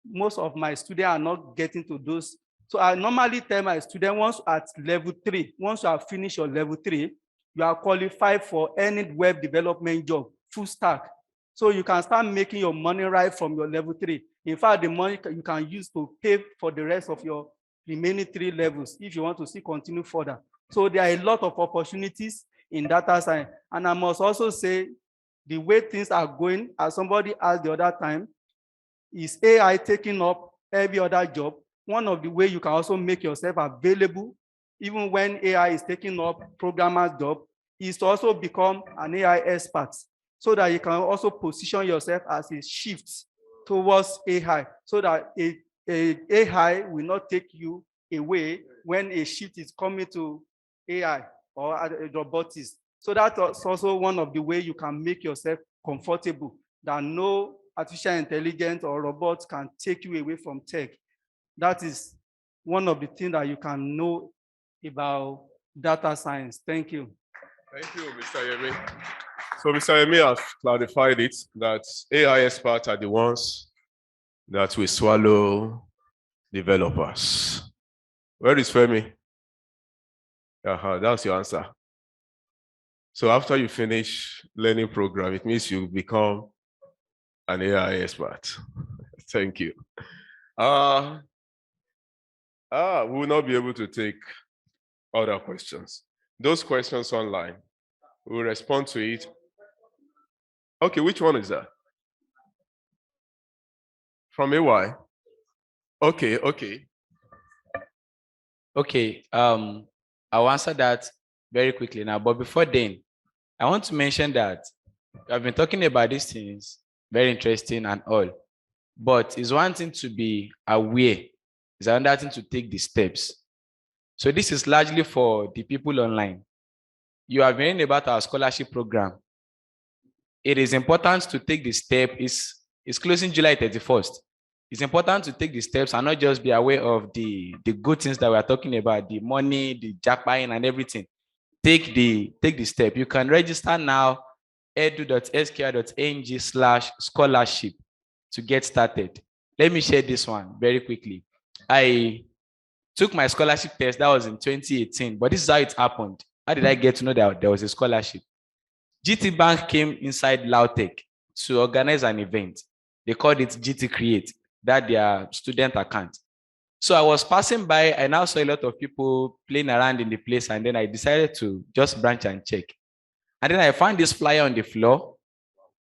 most of my students are not getting to those. So I normally tell my students, once at level 3, once you have finished your level 3, you are qualified for any web development job, full stack. So you can start making your money right from your level 3. In fact, the money you can use to pay for the rest of your remaining 3 levels if you want to see continue further. So there are a lot of opportunities in data science. And I must also say, the way things are going, as somebody asked the other time, is AI taking up every other job? One of the ways you can also make yourself available, even when AI is taking up programmer's job, is to also become an AI expert so that you can also position yourself as a shift towards AI so that a AI will not take you away when a shift is coming to AI or robotics. So that's also one of the ways you can make yourself comfortable, that no artificial intelligence or robots can take you away from tech. That is one of the things that you can know about data science. Thank you. Thank you, Mr. Yemi. So Mr. Yemi has clarified it that AI experts are the ones that will swallow developers. Where is Femi? That's your answer. So after you finish learning program, it means you become an AI expert. Thank you. We will not be able to take other questions. Those questions online, we will respond to it. Okay, which one is that? From AY? Okay. Okay, I'll answer that very quickly now. But before then, I want to mention that I've been talking about these things, very interesting and all, but it's one thing to be aware, it's another thing to take the steps. So this is largely for the people online. You have been hearing about our scholarship program. It is important to take the step. It's closing July 31st. It's important to take the steps and not just be aware of the good things that we are talking about, the money, the jackpotting and everything. Take the step. You can register now, edu.sqi.ng/scholarship to get started. Let me share this one very quickly. I took my scholarship test. That was in 2018, but this is how it happened. How did I get to know that there was a scholarship? GT Bank came inside Lautech to organize an event. They called it GT Create, that their student account. So I was passing by, I now saw a lot of people playing around in the place, and then I decided to just branch and check. And then I found this flyer on the floor,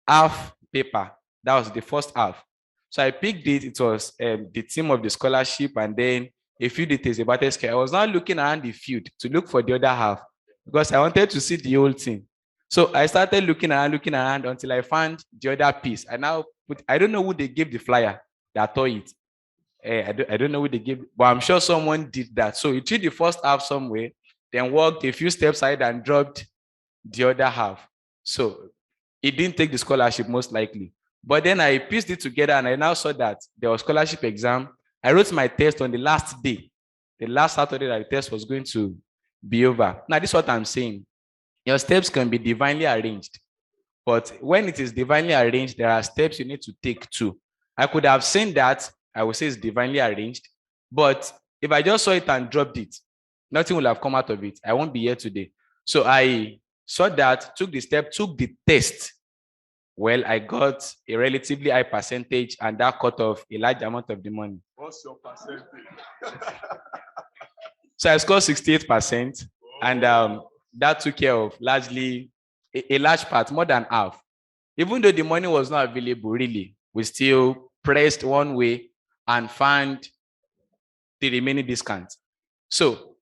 half paper. That was the first half. So I picked it. It was the theme of the scholarship, and then a few details about SQI. I was now looking around the field to look for the other half because I wanted to see the whole thing. So I started looking around until I found the other piece. I don't know who they gave the flyer that tore it. I don't know who they gave, but I'm sure someone did that. So he took the first half somewhere, then walked a few steps ahead and dropped the other half. So he didn't take the scholarship most likely. But then I pieced it together and I now saw that there was scholarship exam. I wrote my test on the last day, the last Saturday that the test was going to be over. Now, this is what I'm saying. Your steps can be divinely arranged. But when it is divinely arranged, there are steps you need to take too. I could have seen that, I would say it's divinely arranged. But if I just saw it and dropped it, nothing will have come out of it. I won't be here today. So I saw that, took the step, took the test. Well, I got a relatively high percentage, and that cut off a large amount of the money. What's your percentage? So I scored 68%, and that took care of largely a large part, more than half. Even though the money was not available, really, we still pressed one way and found the remaining discount. So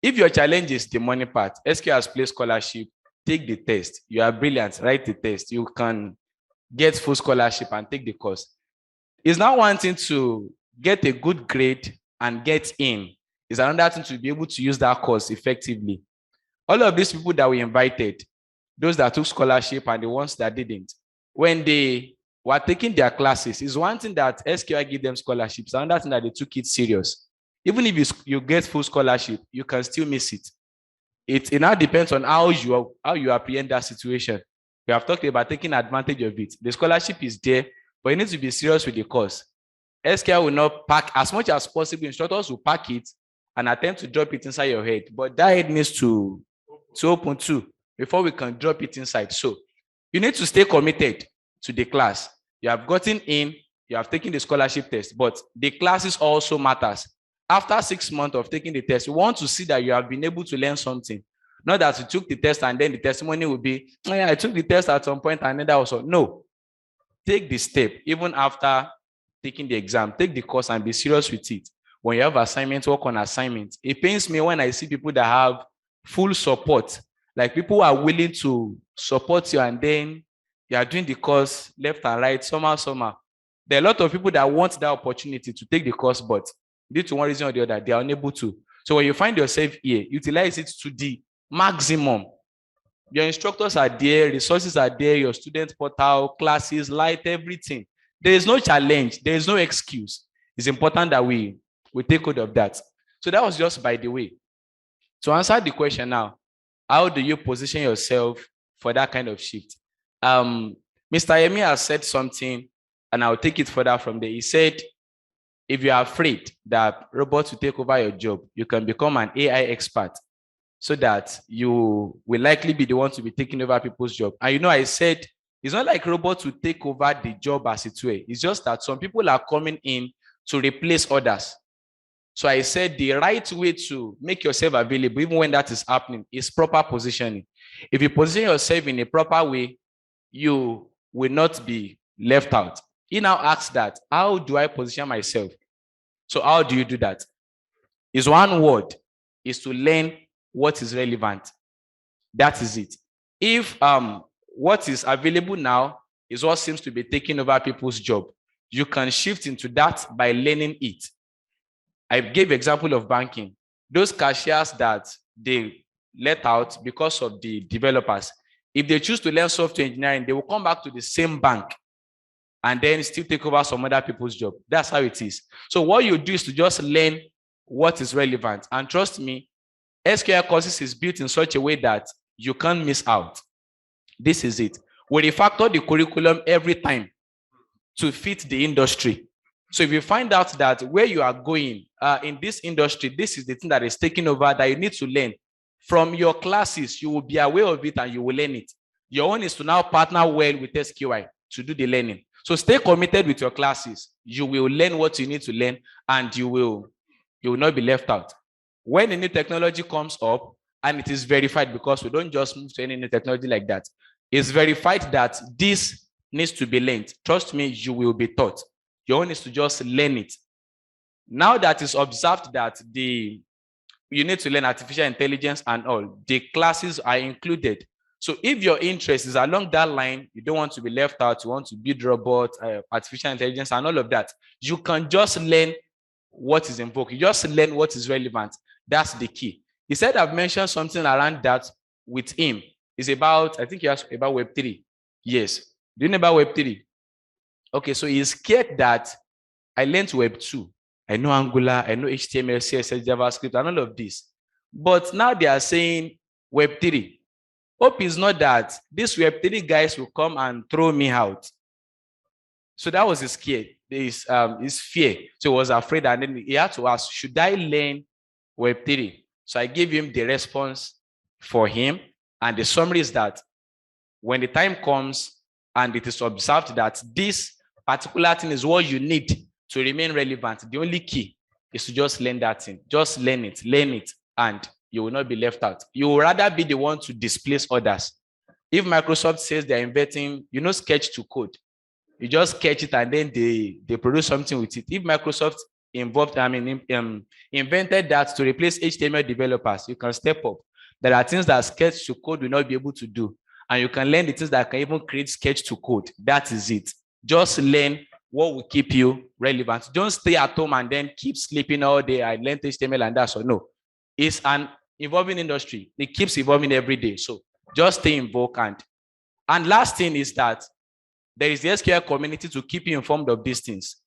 if your challenge is the money part, SQ has placed scholarship, take the test. You are brilliant, write the test. You can get full scholarship and take the course. It's not one thing to get a good grade and get in. It's another thing to be able to use that course effectively. All of these people that we invited, those that took scholarship and the ones that didn't, when they were taking their classes, is one thing that SQI give them scholarships, another thing that they took it serious. Even if you get full scholarship, you can still miss it. It now depends on how you apprehend that situation. We have talked about taking advantage of it. The scholarship is there, but you need to be serious with the course. SQI will not pack as much as possible. Instructors will pack it and attempt to drop it inside your head, but that head needs to open too before we can drop it inside. So you need to stay committed to the class. You have gotten in, you have taken the scholarship test, but the classes also matters. After 6 months of taking the test, you want to see that you have been able to learn something. Not that you took the test and then the testimony will be, oh yeah, I took the test at some point and then that was all. No. Take the step, even after taking the exam, take the course and be serious with it. When you have assignments, work on assignments. It pains me when I see people that have full support, like people who are willing to support you and then you are doing the course left and right, somehow. There are a lot of people that want that opportunity to take the course, but due to one reason or the other, they are unable to. So when you find yourself here, utilize it to the maximum. Your instructors are there, resources are there, your student portal, classes, light, everything. There is no challenge, there is no excuse. It's important that we take hold of that. So that was just by the way. To answer the question now, how do you position yourself for that kind of shift? Mr. Yemi has said something, and I'll take it further from there. He said, if you are afraid that robots will take over your job, you can become an AI expert so that you will likely be the one to be taking over people's job. And you know, I said, it's not like robots will take over the job as it were. It's just that some people are coming in to replace others. So I said the right way to make yourself available, even when that is happening, is proper positioning. If you position yourself in a proper way, you will not be left out. He now asks that, how do I position myself? So how do you do that? Is one word, is to learn what is relevant. That is it. If what is available now is what seems to be taking over people's job. You can shift into that by learning it. I gave example of banking. Those cashiers that they let out because of the developers, if they choose to learn software engineering, they will come back to the same bank and then still take over some other people's job. That's how it is. So what you do is to just learn what is relevant. And trust me, SQI courses is built in such a way that you can't miss out. This is it. We refactor the curriculum every time to fit the industry. So if you find out that where you are going in this industry, this is the thing that is taking over that you need to learn from your classes, you will be aware of it and you will learn it. Your own is to now partner well with SQI to do the learning. So stay committed with your classes. You will learn what you need to learn and you will not be left out. When a new technology comes up and it is verified, because we don't just move to any new technology like that, it's verified that this needs to be learned. Trust me, you will be taught. Your own is to just learn it. Now that it's observed that you need to learn artificial intelligence and all, the classes are included. So if your interest is along that line, you don't want to be left out, you want to build robots, artificial intelligence and all of that, you can just learn what is in vogue. You just learn what is relevant. That's the key. He said I've mentioned something around that with him. It's about, I think he asked about Web3. Yes. Do you know about Web3? Okay, so he's scared that I learned Web2. I know Angular, I know HTML, CSS, JavaScript, and all of this. But now they are saying Web3. Hope is not that these Web3 guys will come and throw me out. So that was his scare, his fear. So he was afraid, and then he had to ask, should I learn Web3? So I gave him the response for him. And the summary is that when the time comes and it is observed that this particular thing is what you need to remain relevant, the only key is to just learn that thing. Just learn it, and you will not be left out. You will rather be the one to displace others. If Microsoft says they're inventing, sketch to code, you just sketch it and then they produce something with it. If Microsoft invented that to replace HTML developers, you can step up. There are things that sketch to code will not be able to do. And you can learn the things that can even create sketch to code. That is it. Just learn what will keep you relevant. Don't stay at home and then keep sleeping all day. I learned HTML and that. So no, it's an evolving industry. It keeps evolving every day. So just stay involved. And last thing is that there is the SQI community to keep you informed of these things.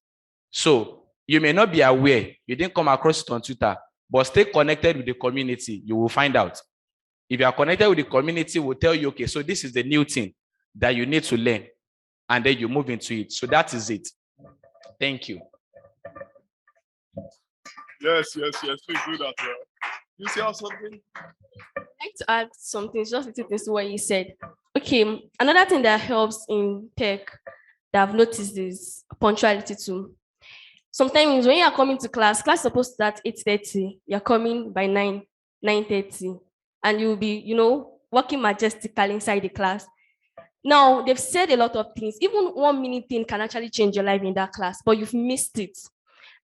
So you may not be aware. You didn't come across it on Twitter, but stay connected with the community. You will find out. If you are connected with the community, will tell you, okay, so this is the new thing that you need to learn. And then you move into it. So that is it. Thank you. Yes. Please do that. You see something? I'd like to add something, just little things to what you said. Okay, another thing that helps in tech that I've noticed is punctuality too. Sometimes when you are coming to class is supposed to start 8:30. You're coming by 9:30. And you'll be, walking majestically inside the class. Now, they've said a lot of things. Even 1 minute thing can actually change your life in that class, but you've missed it.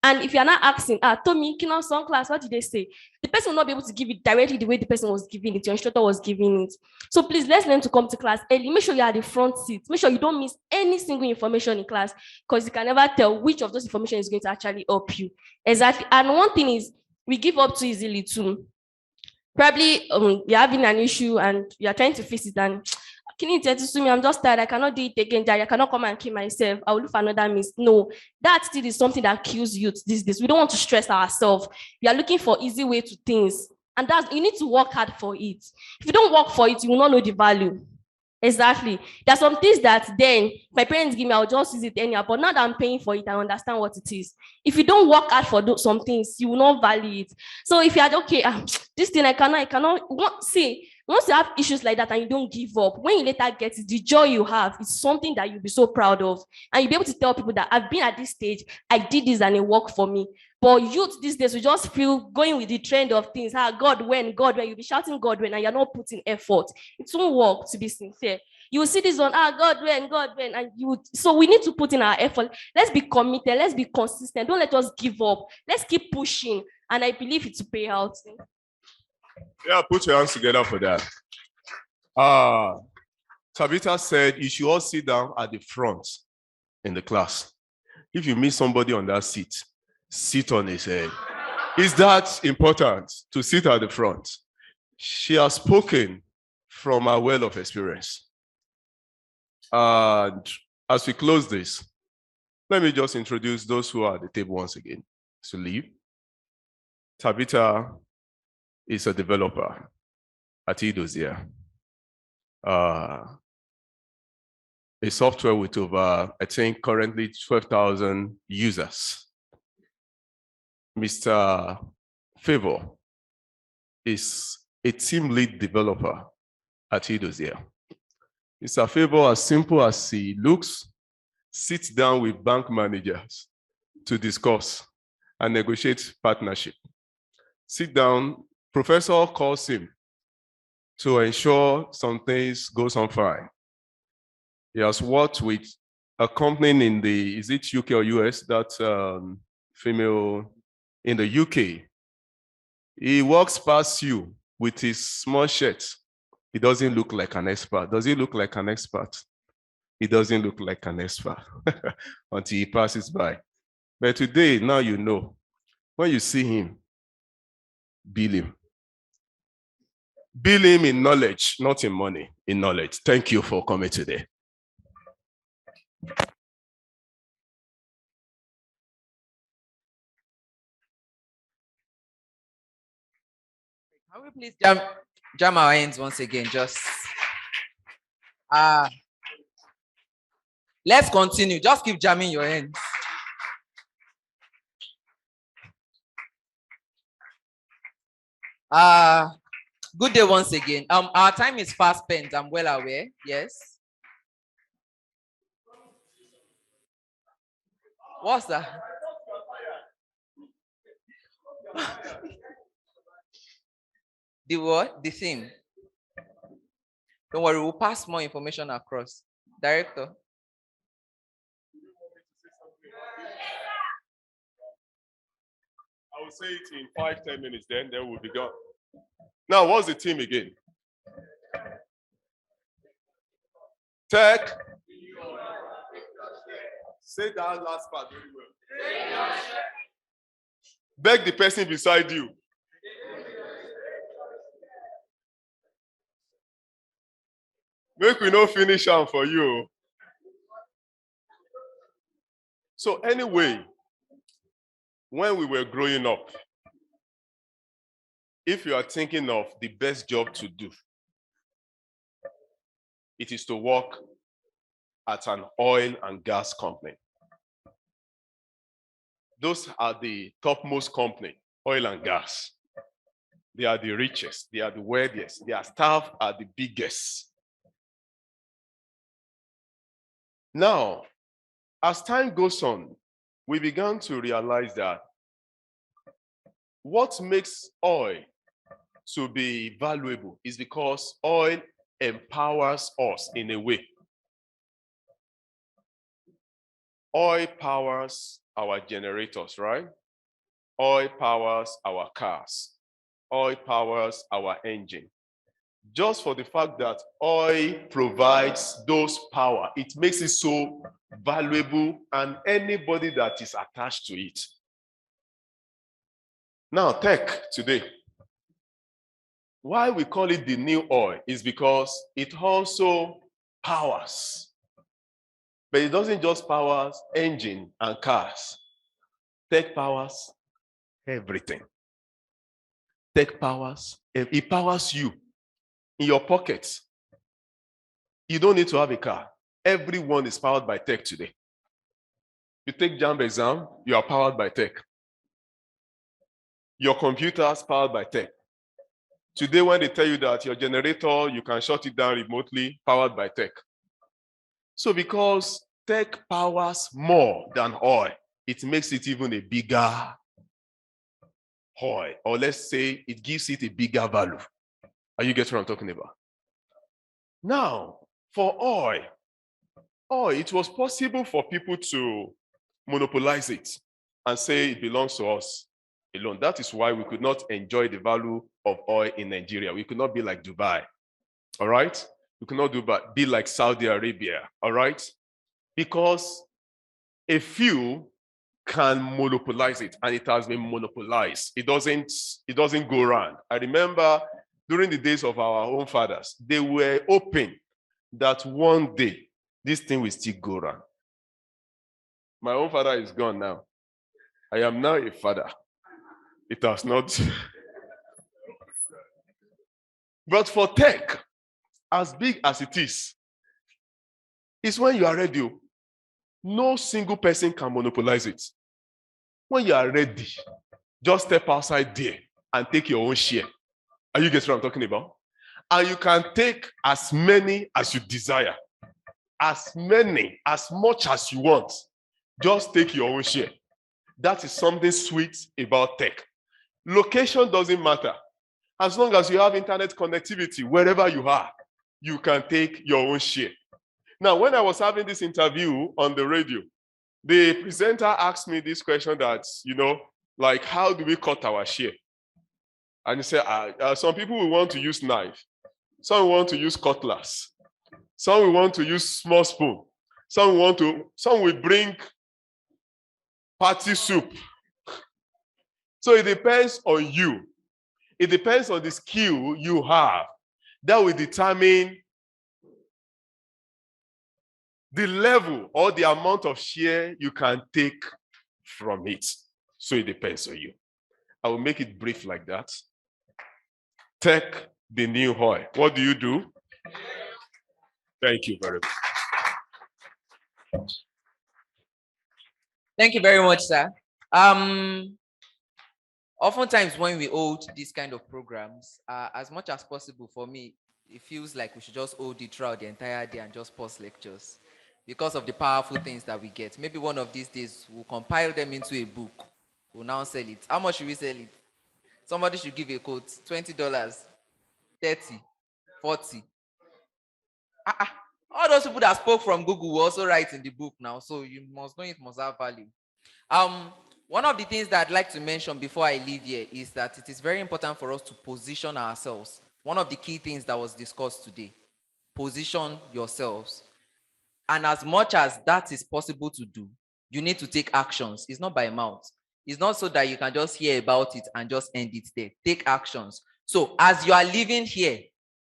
And if you're not asking, Tommy, some class, what did they say? The person will not be able to give it directly the way the person was giving it, your instructor was giving it. So please, let's learn to come to class early. Make sure you're at the front seat. Make sure you don't miss any single information in class, because you can never tell which of those information is going to actually help you. Exactly. And one thing is, we give up too easily too. Probably you're having an issue and you're trying to fix it, and can you tell me, I'm just tired, I cannot do it again, I cannot come and kill myself, I will look for another means. No, that still is something that kills youth these days. We don't want to stress ourselves. We are looking for easy way to things, and you need to work hard for it. If you don't work for it, you will not know the value. Exactly. There are some things that then my parents give me, I'll just use it anyhow. But now that I'm paying for it, I understand what it is. If you don't work hard for some things, you will not value it. So if you are okay, this thing I cannot see. Once you have issues like that and you don't give up, when you later get it, the joy you have is something that you'll be so proud of. And you'll be able to tell people that I've been at this stage, I did this and it worked for me. But youth these days, we just feel going with the trend of things. God, when, you'll be shouting God, when, and you're not putting effort. It won't work, to be sincere. You will see this one, God, when, and so we need to put in our effort. Let's be committed. Let's be consistent. Don't let us give up. Let's keep pushing. And I believe it will pay out. Yeah, put your hands together for that. Tabitha said you should all sit down at the front in the class. If you meet somebody on that seat, sit on his head. Is that important to sit at the front? She has spoken from a well of experience. And as we close this, let me just introduce those who are at the table once again. So leave. Tabitha is a developer at Edosia. A software with over, I think, currently 12,000 users. Mr. Favor is a team lead developer at Edosia. Mr. Favor, as simple as he looks, sits down with bank managers to discuss and negotiate partnership. Sit down, professor calls him to ensure some things goes on fine. He has worked with a company in the, is it UK or US, that female in the UK. He walks past you with his small shirt. He doesn't look like an expert. Does he look like an expert? He doesn't look like an expert until he passes by. But today, now you know, when you see him, bill him. Bill him in knowledge, not in money, in knowledge. Thank you for coming today. Can we please jam our hands once again? Just let's continue. Just keep jamming your hands. Good day once again. Our time is fast spent. I'm well aware. Yes. What's that? The what? The theme. Don't worry, we'll pass more information across. Director. I will say it in 5-10 minutes, then we'll be gone. Now, what's the team again? Tech. Say that last part very well. Beg the person beside you. Make we no finish am for you. So anyway, when we were growing up, if you are thinking of the best job to do, it is to work at an oil and gas company. Those are the topmost company, oil and gas. They are the richest, they are the wealthiest, their staff are the biggest. Now, as time goes on, we began to realize that what makes oil to be valuable is because oil empowers us in a way. Oil powers our generators, right? Oil powers our cars. Oil powers our engine. Just for the fact that oil provides those power, it makes it so valuable and anybody that is attached to it. Now, tech today, why we call it the new oil is because it also powers. But it doesn't just power engine and cars. Tech powers everything. Tech powers, it powers you. In your pockets. You don't need to have a car. Everyone is powered by tech today. You take JAMB exam, you are powered by tech. Your computer is powered by tech. Today, when they tell you that your generator, you can shut it down remotely, powered by tech. So because tech powers more than oil, it makes it even a bigger oil, or let's say it gives it a bigger value. Are you getting what I'm talking about? Now, for oil, it was possible for people to monopolize it and say it belongs to us alone. That is why we could not enjoy the value of oil in Nigeria. We could not be like Dubai. All right? You cannot be like Saudi Arabia, all right? Because a few can monopolize it, and it has been monopolized. It doesn't go around. I remember during the days of our own fathers, they were open that one day this thing will still go around. My own father is gone now. I am now a father. It has not. But for tech, as big as it is, it's when you are ready. No single person can monopolize it. When you are ready, just step outside there and take your own share. Are you getting what I'm talking about? And you can take as many as you desire. As many, as much as you want. Just take your own share. That is something sweet about tech. Location doesn't matter. As long as you have internet connectivity, wherever you are, you can take your own share. Now, when I was having this interview on the radio, the presenter asked me this question that, like, how do we cut our share? And he said, some people will want to use knife. Some will want to use cutlass. Some will want to use small spoon. Some will bring party soup. So it depends on you. It depends on the skill you have. That will determine the level or the amount of share you can take from it. So it depends on you. I will make it brief like that. Tech, the new oil. What do you do? Thank you very much. Thank you very much, sir. Oftentimes when we hold these kind of programs, as much as possible for me, it feels like we should just hold it throughout the entire day and just pause lectures because of the powerful things that we get. Maybe one of these days we'll compile them into a book. We'll now sell it. How much should we sell it? Somebody should give a quote. $20, $30, $40. All those people that spoke from Google will also write in the book now. So you must know it must have value. One of the things that I'd like to mention before I leave here is that it is very important for us to position ourselves. One of the key things that was discussed today, position yourselves. And as much as that is possible to do, you need to take actions. It's not by mouth. It's not so that you can just hear about it and just end it there. Take actions. So as you are living here,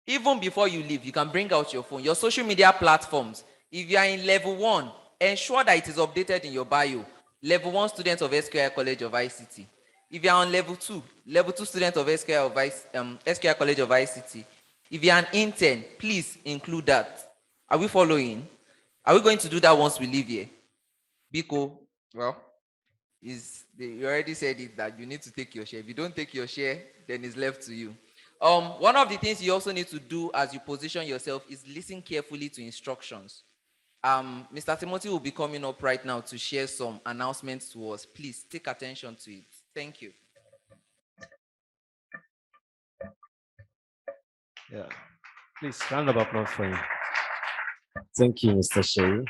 even before you leave, you can bring out your phone, your social media platforms. If you are in level 1, ensure that it is updated in your bio. Level 1 student of SQI College of ICT. If you are on level 2 student of SQI College of ICT. If you are an intern, please include that. Are we following? Are we going to do that once we leave here? Biko, well, you already said it that you need to take your share. If you don't take your share, then it's left to you. One of the things you also need to do as you position yourself is listen carefully to instructions. Mr. Timothy will be coming up right now to share some announcements to us. Please take attention to it. Thank you. Yeah, please round of applause for you. Thank you, Mr. Sherry.